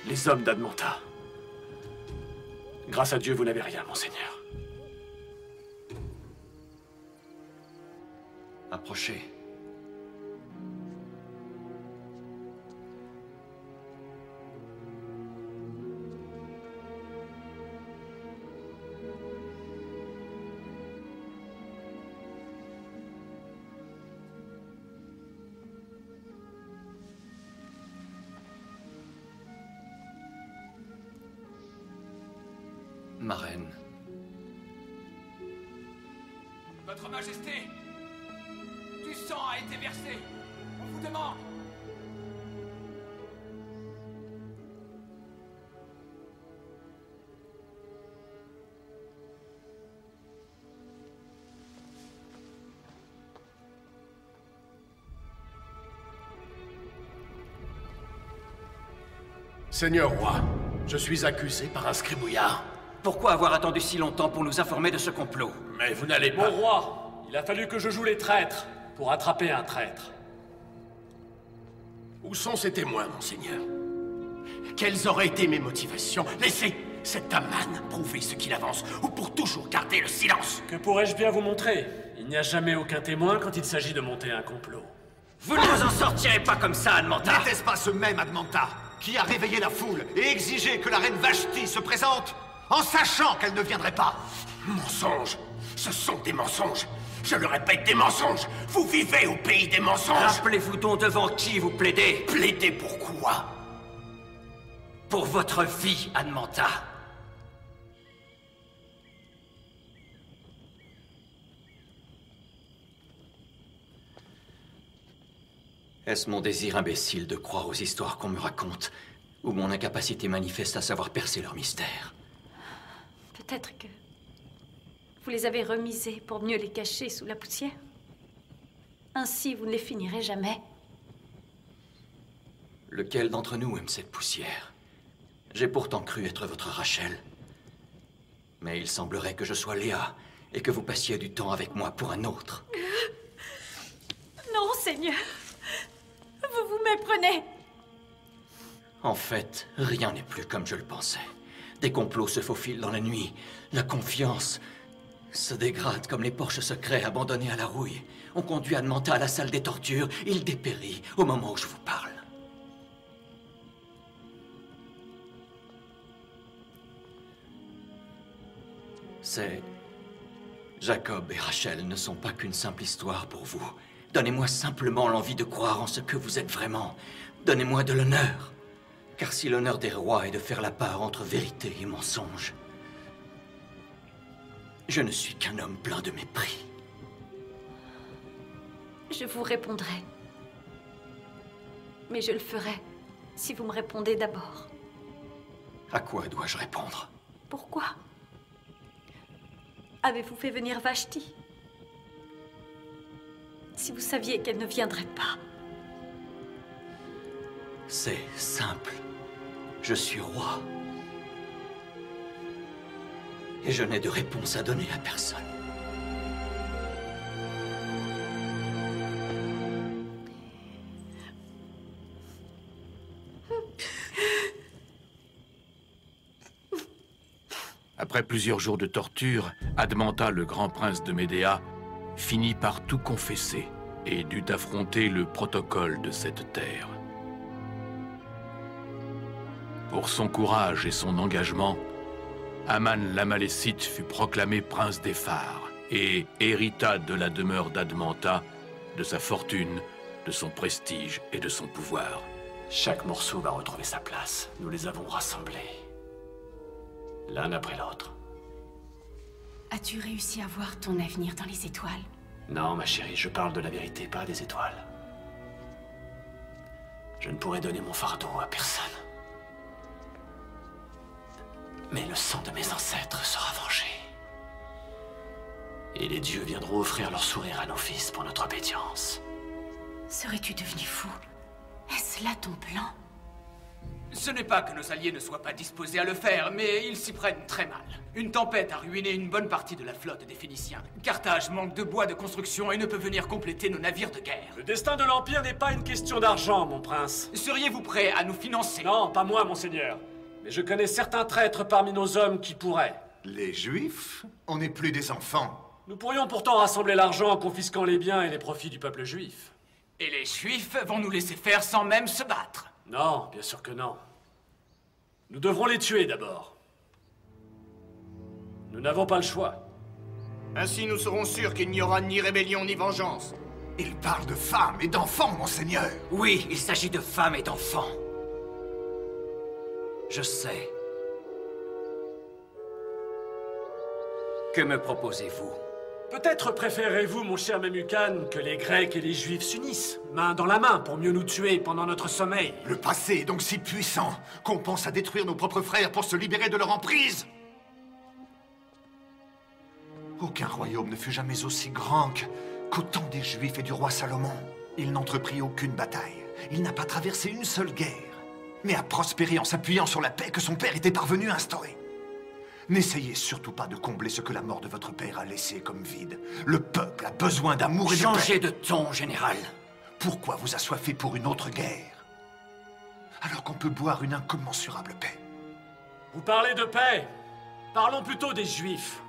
Les hommes d'Admanta. Grâce à Dieu, vous n'avez rien, monseigneur. Approchez. Ma reine. Votre Majesté, du sang a été versé. On vous demande. Seigneur roi, je suis accusé par un scribouillard. Pourquoi avoir attendu si longtemps pour nous informer de ce complot? Mais vous n'allez pas... Mon roi, il a fallu que je joue les traîtres pour attraper un traître. Où sont ces témoins, monseigneur? Quelles auraient été mes motivations? Laissez cet Aman prouver ce qu'il avance, ou pour toujours garder le silence. Que pourrais-je bien vous montrer? Il n'y a jamais aucun témoin quand il s'agit de monter un complot. Vous ne vous en sortirez pas comme ça, Admanta! N'était-ce pas ce même Admanta qui a réveillé la foule et exigé que la reine Vashti se présente en sachant qu'elle ne viendrait pas? Mensonges! Ce sont des mensonges! Je le répète, des mensonges! Vous vivez au pays des mensonges! Rappelez-vous donc devant qui vous plaidez. Plaidez pourquoi? Pour votre vie, Admanta. Est-ce mon désir imbécile de croire aux histoires qu'on me raconte, ou mon incapacité manifeste à savoir percer leur mystère? Peut-être que vous les avez remisés pour mieux les cacher sous la poussière. Ainsi, vous ne les finirez jamais. Lequel d'entre nous aime cette poussière? J'ai pourtant cru être votre Rachel. Mais il semblerait que je sois Léa, et que vous passiez du temps avec moi pour un autre. Non, Seigneur. Vous vous méprenez. En fait, rien n'est plus comme je le pensais. Des complots se faufilent dans la nuit. La confiance se dégrade comme les porches secrets abandonnés à la rouille. On conduit Admanta à la salle des tortures. Il dépérit au moment où je vous parle. C'est... Jacob et Rachel ne sont pas qu'une simple histoire pour vous. Donnez-moi simplement l'envie de croire en ce que vous êtes vraiment. Donnez-moi de l'honneur. Car si l'honneur des rois est de faire la part entre vérité et mensonge, je ne suis qu'un homme plein de mépris. Je vous répondrai. Mais je le ferai si vous me répondez d'abord. À quoi dois-je répondre? Pourquoi avez-vous fait venir Vashti? Si vous saviez qu'elle ne viendrait pas. C'est simple. Je suis roi. Et je n'ai de réponse à donner à personne. Après plusieurs jours de torture, Admanta, le grand prince de Médéa, finit par tout confesser et dut affronter le protocole de cette terre. Pour son courage et son engagement, Aman l'Amalécite fut proclamé prince des phares et hérita de la demeure d'Admanta, de sa fortune, de son prestige et de son pouvoir. Chaque morceau va retrouver sa place. Nous les avons rassemblés. L'un après l'autre. As-tu réussi à voir ton avenir dans les étoiles? Non, ma chérie, je parle de la vérité, pas des étoiles. Je ne pourrai donner mon fardeau à personne. Mais le sang de mes ancêtres sera vengé. Et les dieux viendront offrir leur sourire à nos fils pour notre obédience. Serais-tu devenu fou? Est-ce là ton plan? Ce n'est pas que nos alliés ne soient pas disposés à le faire, mais ils s'y prennent très mal. Une tempête a ruiné une bonne partie de la flotte des Phéniciens. Carthage manque de bois de construction et ne peut venir compléter nos navires de guerre. Le destin de l'Empire n'est pas une question d'argent, mon prince. Seriez-vous prêt à nous financer? Non, pas moi, monseigneur. Mais je connais certains traîtres parmi nos hommes qui pourraient. Les Juifs? On n'est plus des enfants. Nous pourrions pourtant rassembler l'argent en confisquant les biens et les profits du peuple juif. Et les Juifs vont nous laisser faire sans même se battre? Non, bien sûr que non. Nous devrons les tuer d'abord. Nous n'avons pas le choix. Ainsi nous serons sûrs qu'il n'y aura ni rébellion ni vengeance. Il parle de femmes et d'enfants, monseigneur. Oui, il s'agit de femmes et d'enfants. Je sais. Que me proposez-vous? Peut-être préférez-vous, mon cher Memucan, que les Grecs et les Juifs s'unissent, main dans la main, pour mieux nous tuer pendant notre sommeil. Le passé est donc si puissant qu'on pense à détruire nos propres frères pour se libérer de leur emprise. Aucun royaume ne fut jamais aussi grand qu'au temps des Juifs et du roi Salomon. Il n'entreprit aucune bataille. Il n'a pas traversé une seule guerre, mais a prospéré en s'appuyant sur la paix que son père était parvenu à instaurer. N'essayez surtout pas de combler ce que la mort de votre père a laissé comme vide. Le peuple a besoin d'amour et de paix. Changez de ton, général. Pourquoi vous assoiffer pour une autre guerre, alors qu'on peut boire une incommensurable paix? Vous parlez de paix. Parlons plutôt des Juifs.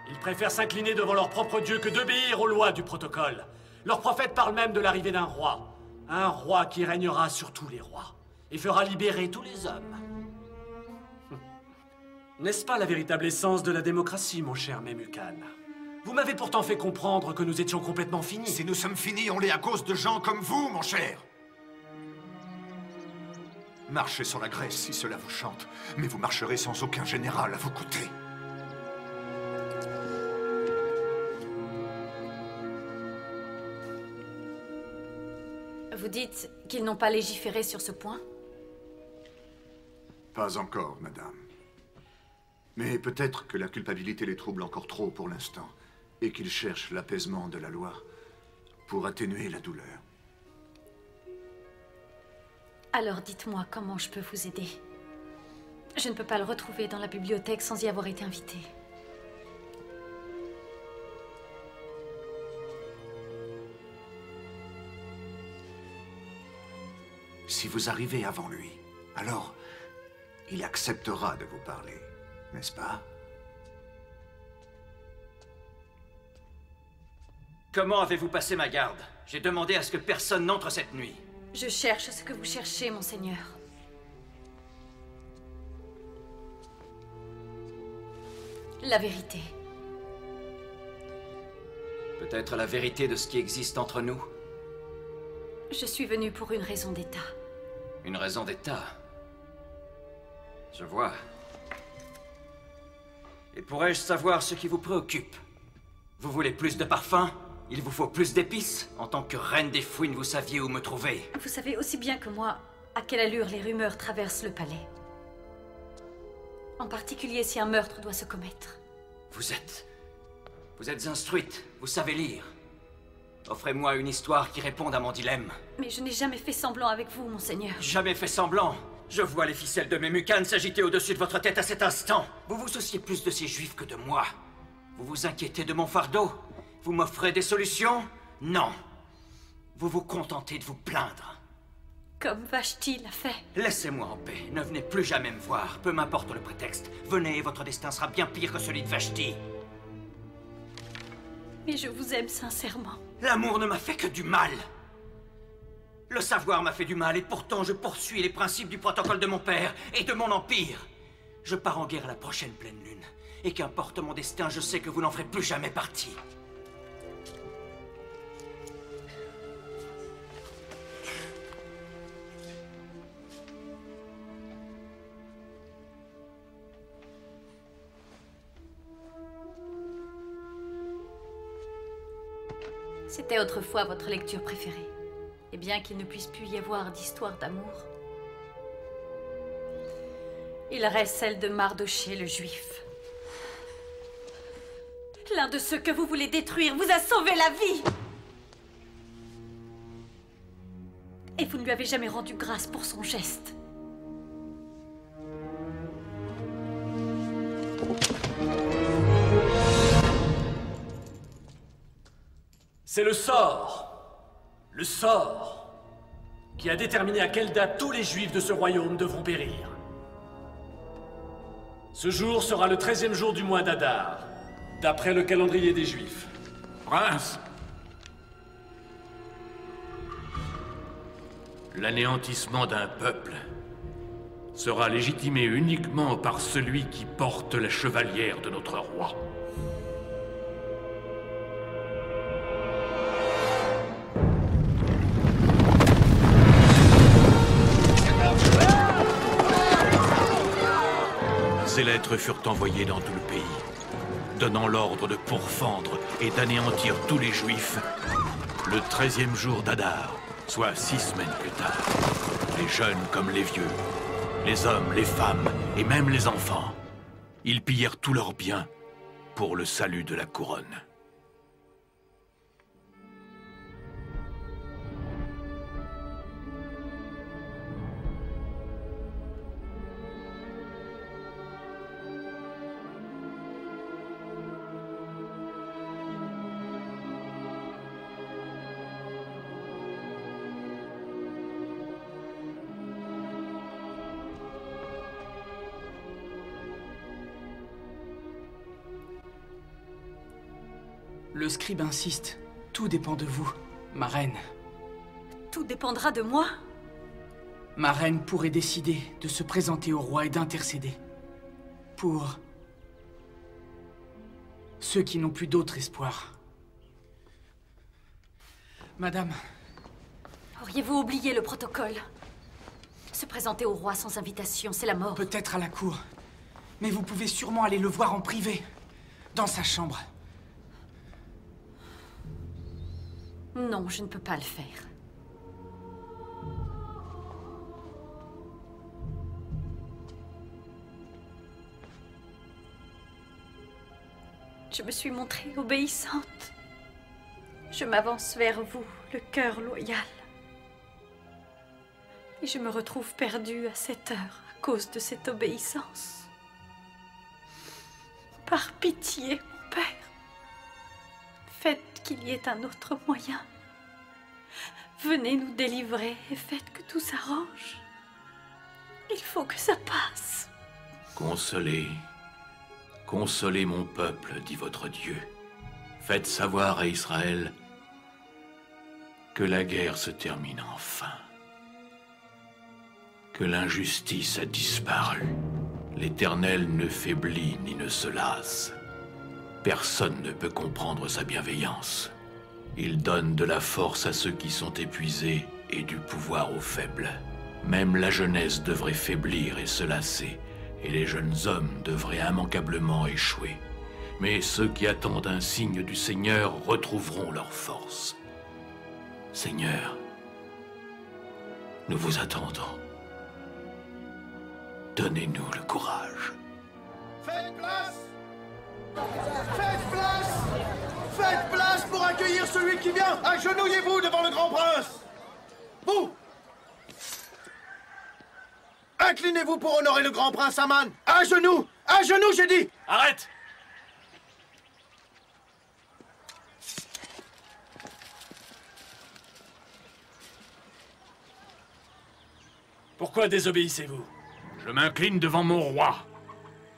Ils préfèrent s'incliner devant leur propre Dieu que d'obéir aux lois du protocole. Leur prophète parle même de l'arrivée d'un roi. Un roi qui régnera sur tous les rois et fera libérer tous les hommes. N'est-ce pas la véritable essence de la démocratie, mon cher Memucan? Vous m'avez pourtant fait comprendre que nous étions complètement finis. Si nous sommes finis, on l'est à cause de gens comme vous, mon cher. Marchez sur la Grèce si cela vous chante, mais vous marcherez sans aucun général à vos côtés. Vous dites qu'ils n'ont pas légiféré sur ce point? Pas encore, madame. Mais peut-être que la culpabilité les trouble encore trop pour l'instant, et qu'ils cherchent l'apaisement de la loi pour atténuer la douleur. Alors dites-moi comment je peux vous aider. Je ne peux pas le retrouver dans la bibliothèque sans y avoir été invité. Si vous arrivez avant lui, alors il acceptera de vous parler, n'est-ce pas? Comment avez-vous passé ma garde? J'ai demandé à ce que personne n'entre cette nuit. Je cherche ce que vous cherchez, monseigneur. La vérité. Peut-être la vérité de ce qui existe entre nous? Je suis venue pour une raison d'État. Une raison d'État? Je vois. Et pourrais-je savoir ce qui vous préoccupe? Vous voulez plus de parfum? Il vous faut plus d'épices? En tant que reine des fouines, vous saviez où me trouver. Vous savez aussi bien que moi à quelle allure les rumeurs traversent le palais. En particulier si un meurtre doit se commettre. Vous êtes instruite, vous savez lire. Offrez-moi une histoire qui réponde à mon dilemme. Mais je n'ai jamais fait semblant avec vous, monseigneur. Jamais fait semblant? Je vois les ficelles de Memucan s'agiter au-dessus de votre tête à cet instant. Vous vous souciez plus de ces juifs que de moi. Vous vous inquiétez de mon fardeau? Vous m'offrez des solutions? Non. Vous vous contentez de vous plaindre. Comme Vashti l'a fait. Laissez-moi en paix. Ne venez plus jamais me voir. Peu m'importe le prétexte. Venez et votre destin sera bien pire que celui de Vashti. Mais je vous aime sincèrement. L'amour ne m'a fait que du mal. Le savoir m'a fait du mal et pourtant je poursuis les principes du protocole de mon père et de mon empire. Je pars en guerre à la prochaine pleine lune. Et qu'importe mon destin, je sais que vous n'en ferez plus jamais partie. C'était autrefois votre lecture préférée. Et bien qu'il ne puisse plus y avoir d'histoire d'amour, il reste celle de Mardochée le Juif. L'un de ceux que vous voulez détruire vous a sauvé la vie. Et vous ne lui avez jamais rendu grâce pour son geste. C'est le sort qui a déterminé à quelle date tous les Juifs de ce royaume devront périr. Ce jour sera le 13e jour du mois d'Adar, d'après le calendrier des Juifs. Prince, l'anéantissement d'un peuple sera légitimé uniquement par celui qui porte la chevalière de notre roi. Ces lettres furent envoyées dans tout le pays, donnant l'ordre de pourfendre et d'anéantir tous les Juifs le 13e jour d'Adar, soit 6 semaines plus tard. Les jeunes comme les vieux, les hommes, les femmes et même les enfants, ils pillèrent tous leurs biens pour le salut de la couronne. Le scribe insiste. Tout dépend de vous, ma reine. Tout dépendra de moi. Ma reine pourrait décider de se présenter au roi et d'intercéder. Pour ceux qui n'ont plus d'autre espoir. Madame. Auriez-vous oublié le protocole? Se présenter au roi sans invitation, c'est la mort. Peut-être à la cour. Mais vous pouvez sûrement aller le voir en privé. Dans sa chambre. Non, je ne peux pas le faire. Je me suis montrée obéissante. Je m'avance vers vous, le cœur loyal. Et je me retrouve perdue à cette heure à cause de cette obéissance. Par pitié, mon père. Faites qu'il y ait un autre moyen. Venez nous délivrer et faites que tout s'arrange. Il faut que ça passe. Consolez, consolez mon peuple, dit votre Dieu. Faites savoir à Israël que la guerre se termine enfin. Que l'injustice a disparu. L'Éternel ne faiblit ni ne se lasse. Personne ne peut comprendre sa bienveillance. Il donne de la force à ceux qui sont épuisés et du pouvoir aux faibles. Même la jeunesse devrait faiblir et se lasser, et les jeunes hommes devraient immanquablement échouer. Mais ceux qui attendent un signe du Seigneur retrouveront leur force. Seigneur, nous vous attendons. Donnez-nous le courage. Faites place! Faites place! Faites place pour accueillir celui qui vient! Agenouillez-vous devant le grand prince! Vous! Inclinez-vous pour honorer le grand prince Aman! À genoux! À genoux, j'ai dit! Arrête! Pourquoi désobéissez-vous? Je m'incline devant mon roi.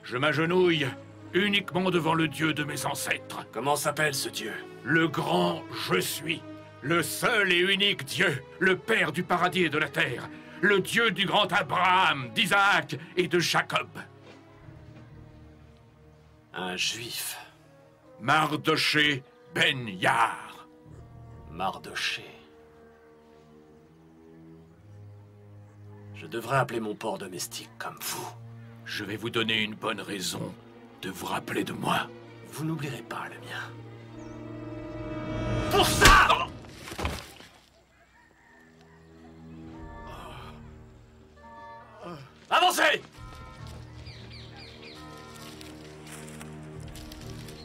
Je m'agenouille uniquement devant le Dieu de mes ancêtres. Comment s'appelle ce Dieu? Le grand Je suis. Le seul et unique Dieu, le Père du paradis et de la terre. Le Dieu du grand Abraham, d'Isaac et de Jacob. Un juif. Mardochée Ben Yair. Mardochée. Je devrais appeler mon porc domestique comme vous. Je vais vous donner une bonne raison de vous rappeler de moi. Vous n'oublierez pas le mien. Pour ça! Avancez!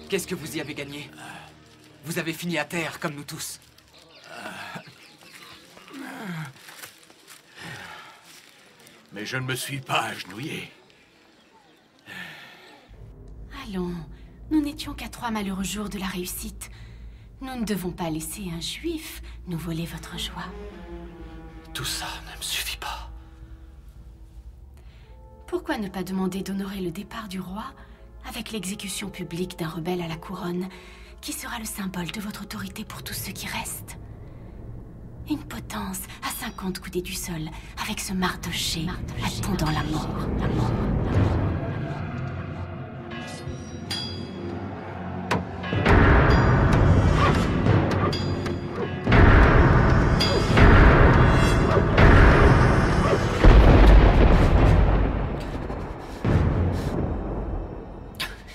Qu'est-ce que vous y avez gagné? Vous avez fini à terre, comme nous tous. Mais je ne me suis pas agenouillé. Allons, nous n'étions qu'à 3 malheureux jours de la réussite. Nous ne devons pas laisser un juif nous voler votre joie. Tout ça ne me suffit pas. Pourquoi ne pas demander d'honorer le départ du roi avec l'exécution publique d'un rebelle à la couronne, qui sera le symbole de votre autorité pour tous ceux qui restent? Une potence à 50 coudées du sol, avec ce Mardoché attendant la mort.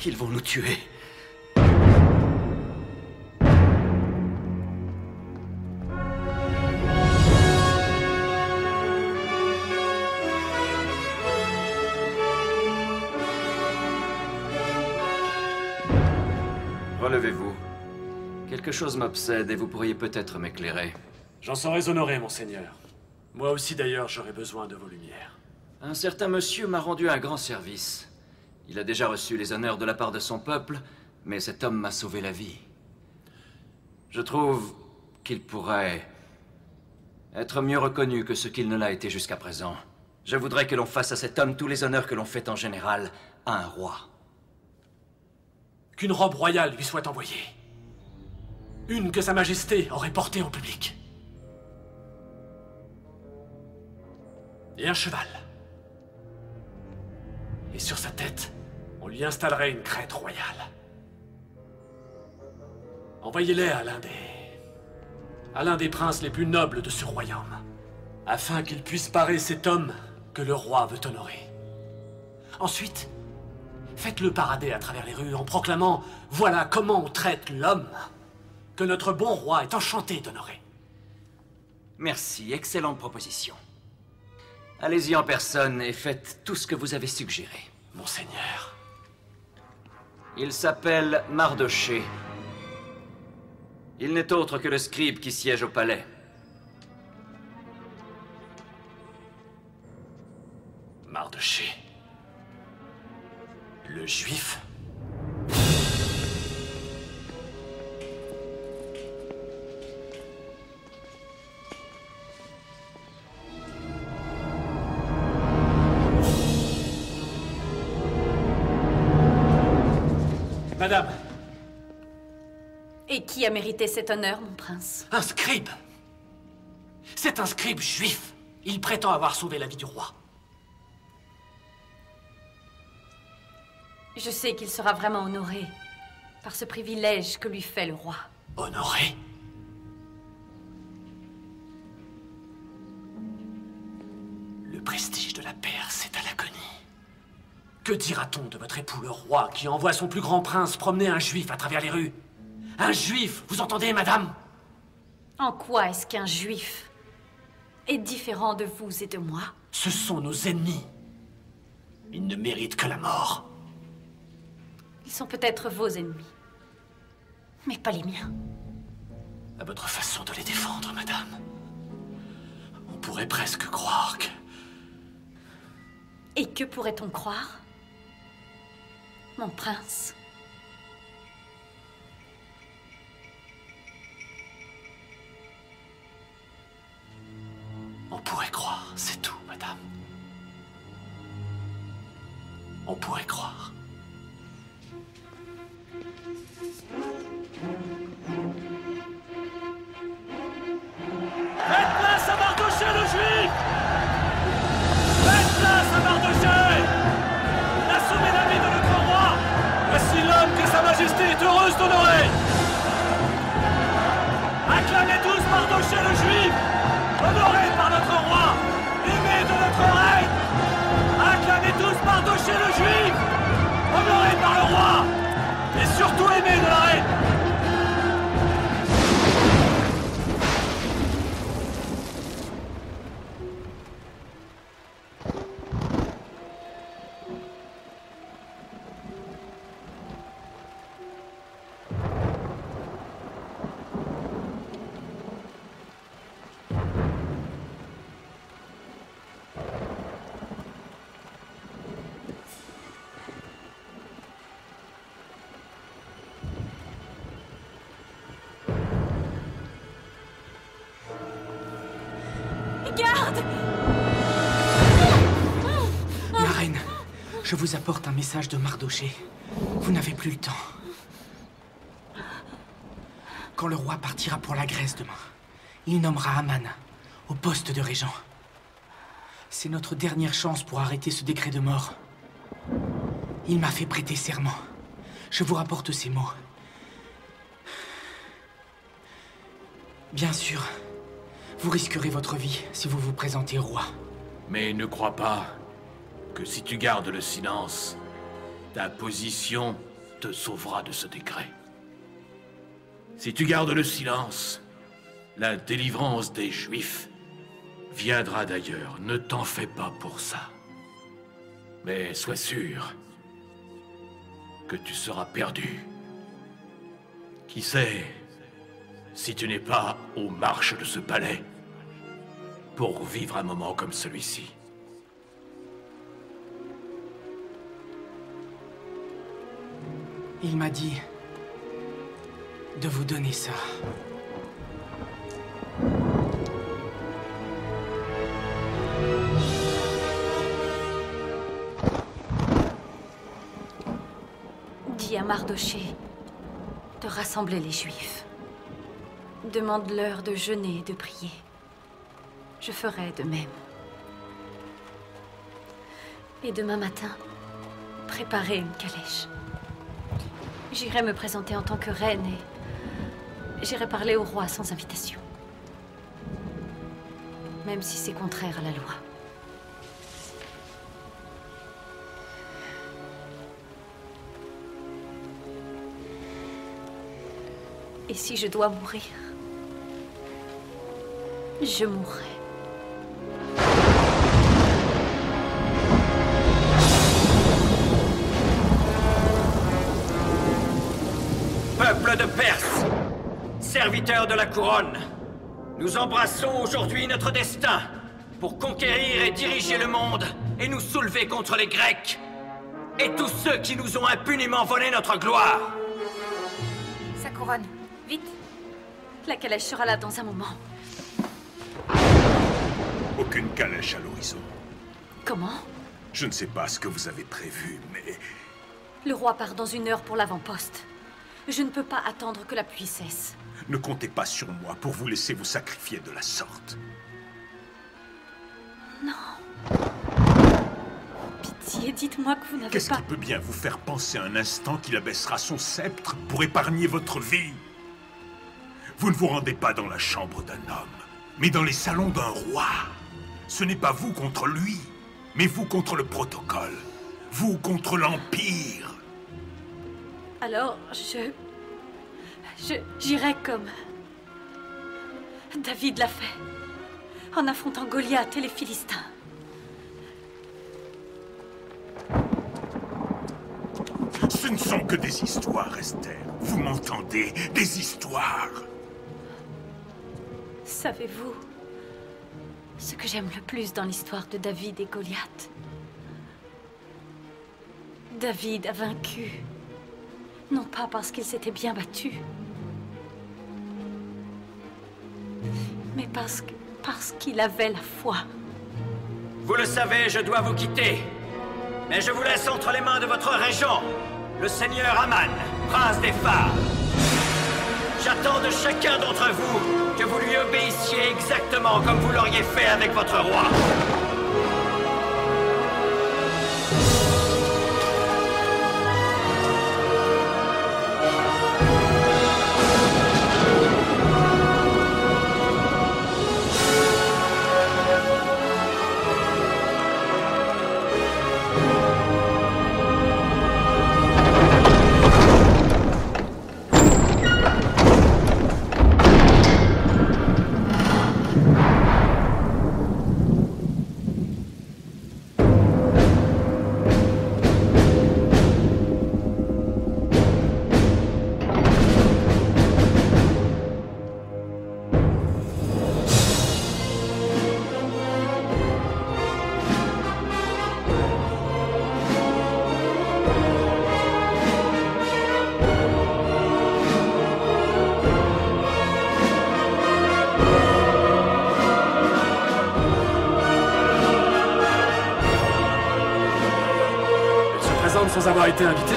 Ils vont nous tuer. Relevez-vous. Quelque chose m'obsède et vous pourriez peut-être m'éclairer. J'en serais honoré, monseigneur. Moi aussi, d'ailleurs, j'aurais besoin de vos lumières. Un certain monsieur m'a rendu un grand service. Il a déjà reçu les honneurs de la part de son peuple, mais cet homme m'a sauvé la vie. Je trouve qu'il pourrait être mieux reconnu que ce qu'il ne l'a été jusqu'à présent. Je voudrais que l'on fasse à cet homme tous les honneurs que l'on fait en général à un roi. Qu'une robe royale lui soit envoyée. Une que Sa Majesté aurait portée en public. Et un cheval. Et sur sa tête, on lui installerait une crête royale. Envoyez-les à l'un des princes les plus nobles de ce royaume, afin qu'il puisse parer cet homme que le roi veut honorer. Ensuite, faites-le parader à travers les rues en proclamant « Voilà comment on traite l'homme que notre bon roi est enchanté d'honorer. » Merci, excellente proposition. Allez-y en personne et faites tout ce que vous avez suggéré. Monseigneur. Il s'appelle Mardoché. Il n'est autre que le scribe qui siège au palais. Mardoché. Le juif. Madame. Et qui a mérité cet honneur, mon prince? Un scribe. C'est un scribe juif. Il prétend avoir sauvé la vie du roi. Je sais qu'il sera vraiment honoré par ce privilège que lui fait le roi. Honoré? Le prestige de la Perse est à l'agonie. Que dira-t-on de votre époux le roi qui envoie son plus grand prince promener un juif à travers les rues? Un juif, vous entendez, madame? En quoi est-ce qu'un juif est différent de vous et de moi? Ce sont nos ennemis. Ils ne méritent que la mort. Ils sont peut-être vos ennemis, mais pas les miens. À votre façon de les défendre, madame. On pourrait presque croire que... Et que pourrait-on croire? Mon prince. On pourrait croire, c'est tout, madame. On pourrait croire. Faites place à Mardoché le juif! Faites place à Mardoché! Il a sauvé la vie de notre roi! Voici l'homme que Sa Majesté est heureuse d'honorer! Acclamez tous Mardoché le juif! Honoré par notre roi! Aimé de notre reine! Acclamez tous Mardoché le juif! Garde! Ma reine, je vous apporte un message de Mardoché. Vous n'avez plus le temps. Quand le roi partira pour la Grèce demain, il nommera Aman au poste de régent. C'est notre dernière chance pour arrêter ce décret de mort. Il m'a fait prêter serment. Je vous rapporte ces mots. Bien sûr, vous risquerez votre vie si vous vous présentez au roi. Mais ne crois pas que si tu gardes le silence, ta position te sauvera de ce décret. Si tu gardes le silence, la délivrance des Juifs viendra d'ailleurs. Ne t'en fais pas pour ça. Mais sois sûr que tu seras perdu. Qui sait si tu n'es pas aux marches de ce palais pour vivre un moment comme celui-ci. Il m'a dit de vous donner ça. Dis à Mardoché de rassembler les Juifs. Demande-leur de jeûner et de prier. Je ferai de même. Et demain matin, préparez une calèche. J'irai me présenter en tant que reine et j'irai parler au roi sans invitation. Même si c'est contraire à la loi. Et si je dois mourir, je mourrai. Peuple de Perse, serviteurs de la couronne, nous embrassons aujourd'hui notre destin pour conquérir et diriger le monde et nous soulever contre les Grecs et tous ceux qui nous ont impunément volé notre gloire. Sa couronne, vite. La calèche sera là dans un moment. Aucune calèche à l'horizon. Comment? Je ne sais pas ce que vous avez prévu, mais... Le roi part dans 1 heure pour l'avant-poste. Je ne peux pas attendre que la pluie cesse. Ne comptez pas sur moi pour vous laisser vous sacrifier de la sorte. Non. Pitié, dites-moi que vous n'avez pas... Qu'est-ce qui peut bien vous faire penser un instant qu'il abaissera son sceptre pour épargner votre vie? Vous ne vous rendez pas dans la chambre d'un homme, mais dans les salons d'un roi. Ce n'est pas vous contre lui, mais vous contre le protocole. Vous contre l'Empire. Alors, j'irai comme David l'a fait, en affrontant Goliath et les Philistins. Ce ne sont que des histoires, Esther. Vous m'entendez? Des histoires. Savez-vous ce que j'aime le plus dans l'histoire de David et Goliath? David a vaincu. Non pas parce qu'il s'était bien battu, mais parce qu'il avait la foi. Vous le savez, je dois vous quitter. Mais je vous laisse entre les mains de votre régent, le seigneur Aman, prince des phares. J'attends de chacun d'entre vous que vous lui obéissiez exactement comme vous l'auriez fait avec votre roi. descendre sans avoir été invité.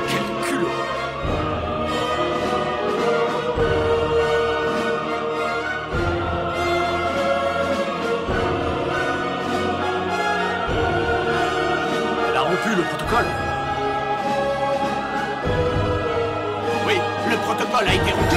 Quel culot! Elle a rompu le protocole. Oui, le protocole a été rompu.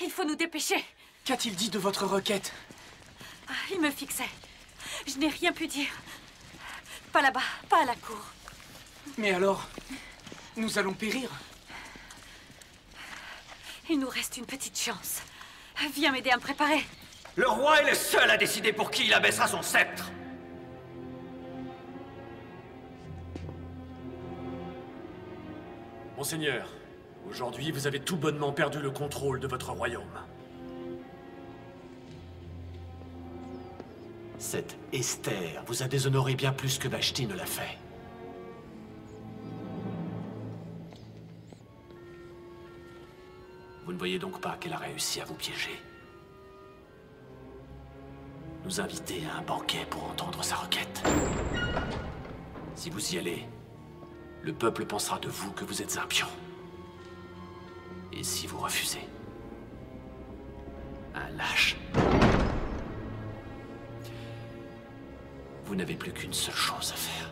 Il faut nous dépêcher. Qu'a-t-il dit de votre requête? Il me fixait. Je n'ai rien pu dire. Pas là-bas, pas à la cour. Mais alors, nous allons périr. Il nous reste une petite chance. Viens m'aider à me préparer. Le roi est le seul à décider pour qui il abaissera son sceptre. Monseigneur, aujourd'hui, vous avez tout bonnement perdu le contrôle de votre royaume. Cette Esther vous a déshonoré bien plus que Vashti ne l'a fait. Vous ne voyez donc pas qu'elle a réussi à vous piéger? Nous inviter à un banquet pour entendre sa requête. Si vous y allez, le peuple pensera de vous que vous êtes un pion. Et si vous refusez, un lâche. Vous n'avez plus qu'une seule chose à faire.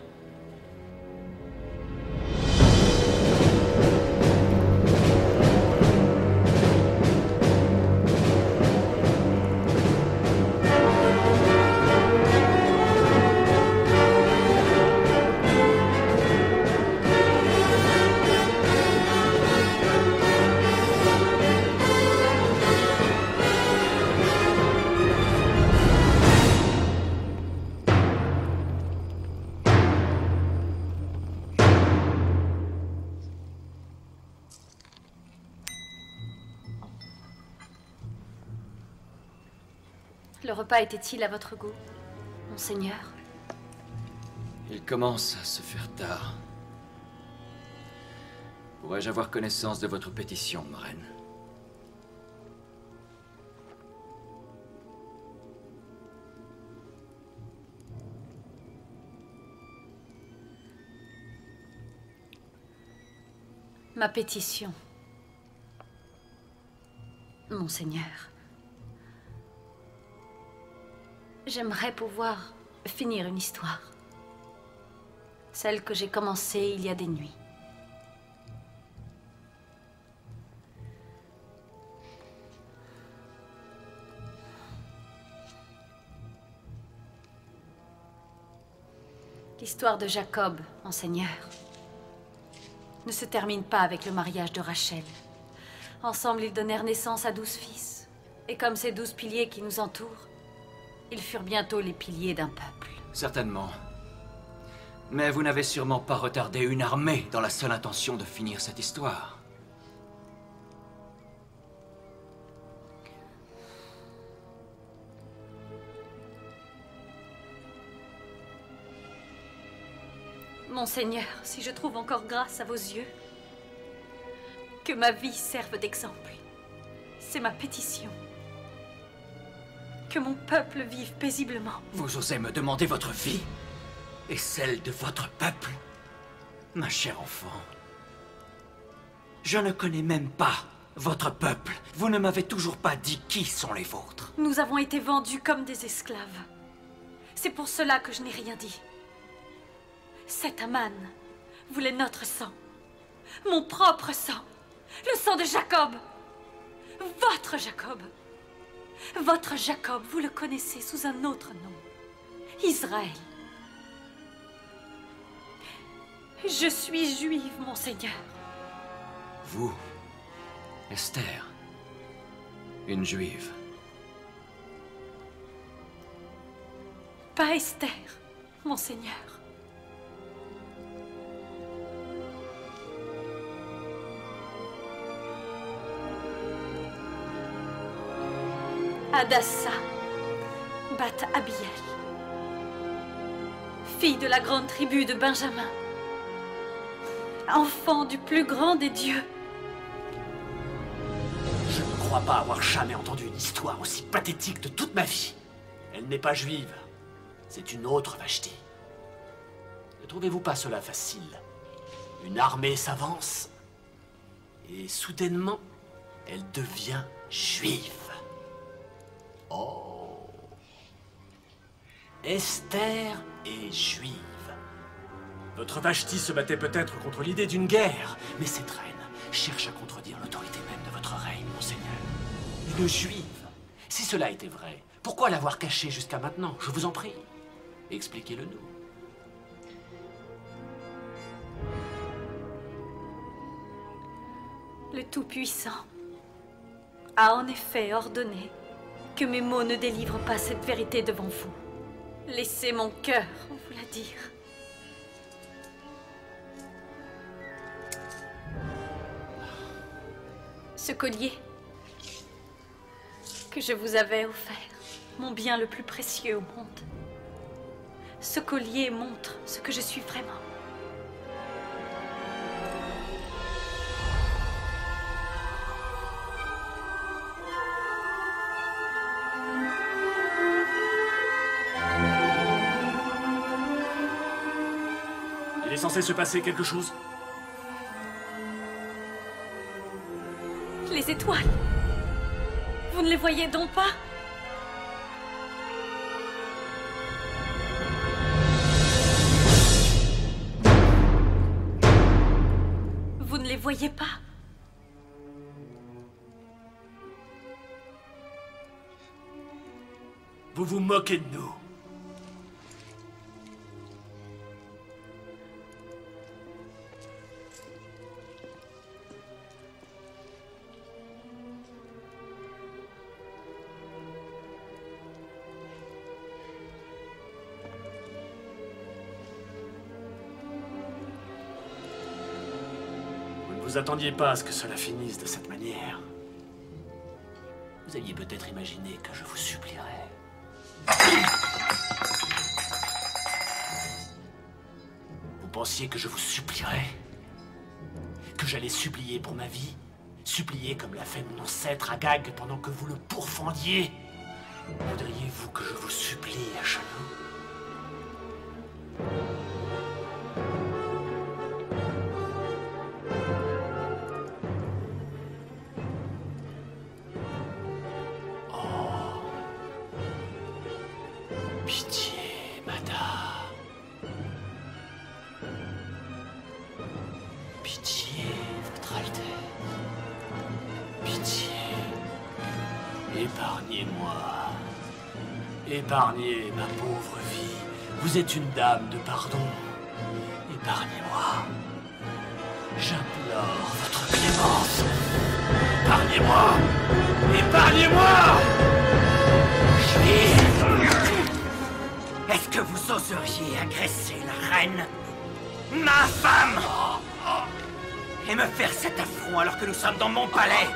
Le repas était-il à votre goût, monseigneur? Il commence à se faire tard. Pourrais-je avoir connaissance de votre pétition, ma reine? Ma pétition. Monseigneur. J'aimerais pouvoir finir une histoire. Celle que j'ai commencée il y a des nuits. L'histoire de Jacob, monseigneur, ne se termine pas avec le mariage de Rachel. Ensemble, ils donnèrent naissance à 12 fils. Et comme ces 12 piliers qui nous entourent, ils furent bientôt les piliers d'un peuple. Certainement. Mais vous n'avez sûrement pas retardé une armée dans la seule intention de finir cette histoire. Monseigneur, si je trouve encore grâce à vos yeux, que ma vie serve d'exemple. C'est ma pétition. Que mon peuple vive paisiblement. Vous osez me demander votre vie? Et celle de votre peuple? Ma chère enfant, je ne connais même pas votre peuple. Vous ne m'avez toujours pas dit qui sont les vôtres. Nous avons été vendus comme des esclaves. C'est pour cela que je n'ai rien dit. Cet Aman voulait notre sang. Mon propre sang. Le sang de Jacob. Votre Jacob. Votre Jacob, vous le connaissez sous un autre nom. Israël. Je suis juive, Monseigneur. Vous, Esther, une juive. Pas Esther, Monseigneur. Hadassa, Bat Abiel, fille de la grande tribu de Benjamin, enfant du plus grand des dieux. Je ne crois pas avoir jamais entendu une histoire aussi pathétique de toute ma vie. Elle n'est pas juive. C'est une autre Vashti. Ne trouvez-vous pas cela facile? Une armée s'avance et soudainement, elle devient juive. Oh. Esther est juive. Votre Vashti se battait peut-être contre l'idée d'une guerre, mais cette reine cherche à contredire l'autorité même de votre règne, Monseigneur. Une juive. Si cela était vrai, pourquoi l'avoir cachée jusqu'à maintenant? Je vous en prie. Expliquez-le-nous. Le Tout-Puissant a en effet ordonné que mes mots ne délivrent pas cette vérité devant vous. Laissez mon cœur vous la dire. Ce collier que je vous avais offert, mon bien le plus précieux au monde. Ce collier montre ce que je suis vraiment. Il est censé se passer quelque chose? Les étoiles. Vous ne les voyez donc pas? Vous ne les voyez pas? Vous vous moquez de nous. Vous attendiez pas à ce que cela finisse de cette manière. Vous aviez peut-être imaginé que je vous supplierais. Vous pensiez que je vous supplierais? Que j'allais supplier pour ma vie? Supplier comme l'a fait mon ancêtre Agag pendant que vous le pourfendiez? Voudriez-vous que je vous supplie à genoux? Épargnez ma pauvre vie. Vous êtes une dame de pardon. Épargnez-moi. J'implore votre clémence. Épargnez-moi. Épargnez-moi. Est-ce que vous oseriez agresser la reine, ma femme, et me faire cet affront alors que nous sommes dans mon palais?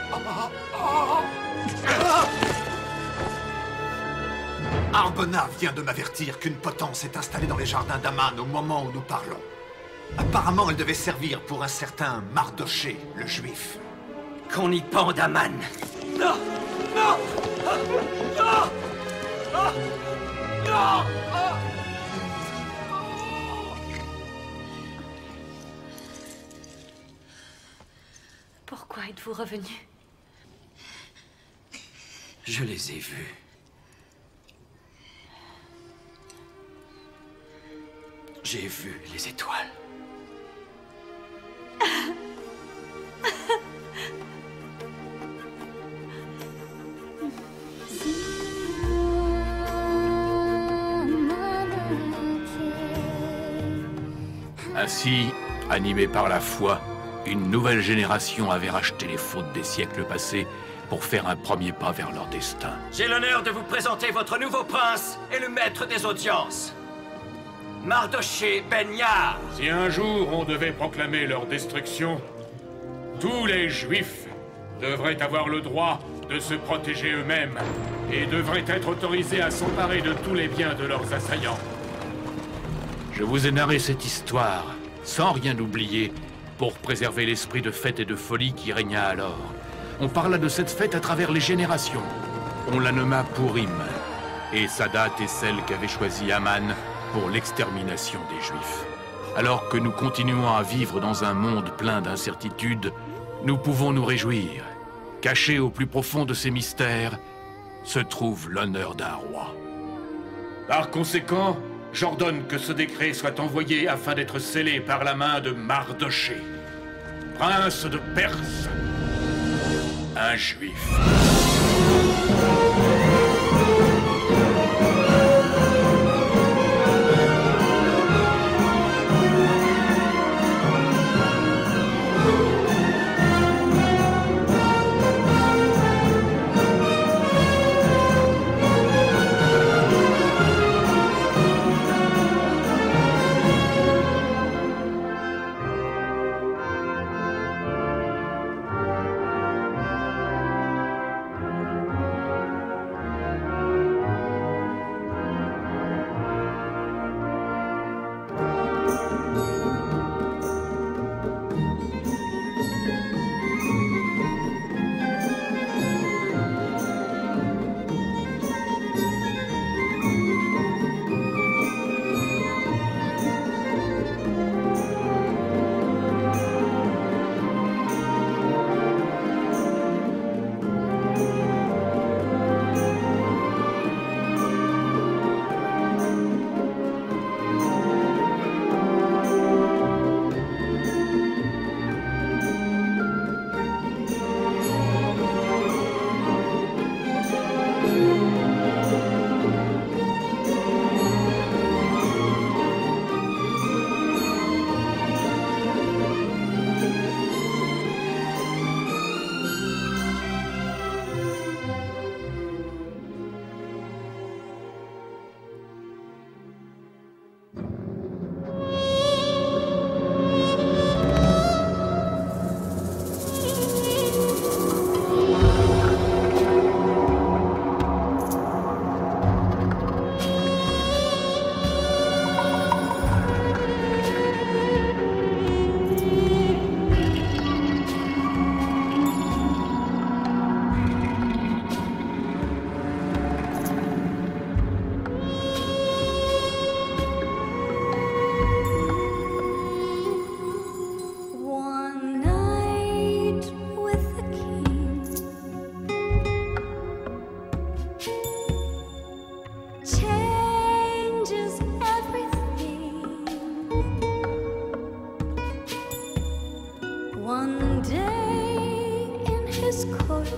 Arbona vient de m'avertir qu'une potence est installée dans les jardins d'Aman au moment où nous parlons. Apparemment, elle devait servir pour un certain Mardoché, le juif. Qu'on y pende Aman. Non! Non! Non! Non! Non! Pourquoi êtes-vous revenu? Je les ai vus. J'ai vu les étoiles. Ainsi, animés par la foi, une nouvelle génération avait racheté les fautes des siècles passés pour faire un premier pas vers leur destin. J'ai l'honneur de vous présenter votre nouveau prince et le maître des audiences, Mardoché Ben Yar. Si un jour on devait proclamer leur destruction, tous les Juifs devraient avoir le droit de se protéger eux-mêmes et devraient être autorisés à s'emparer de tous les biens de leurs assaillants. Je vous ai narré cette histoire, sans rien oublier, pour préserver l'esprit de fête et de folie qui régna alors. On parla de cette fête à travers les générations. On la nomma Purim, et sa date est celle qu'avait choisie Aman pour l'extermination des Juifs. Alors que nous continuons à vivre dans un monde plein d'incertitudes, nous pouvons nous réjouir. Caché au plus profond de ces mystères, se trouve l'honneur d'un roi. Par conséquent, j'ordonne que ce décret soit envoyé afin d'être scellé par la main de Mardoché, prince de Perse, un juif. One day in his courts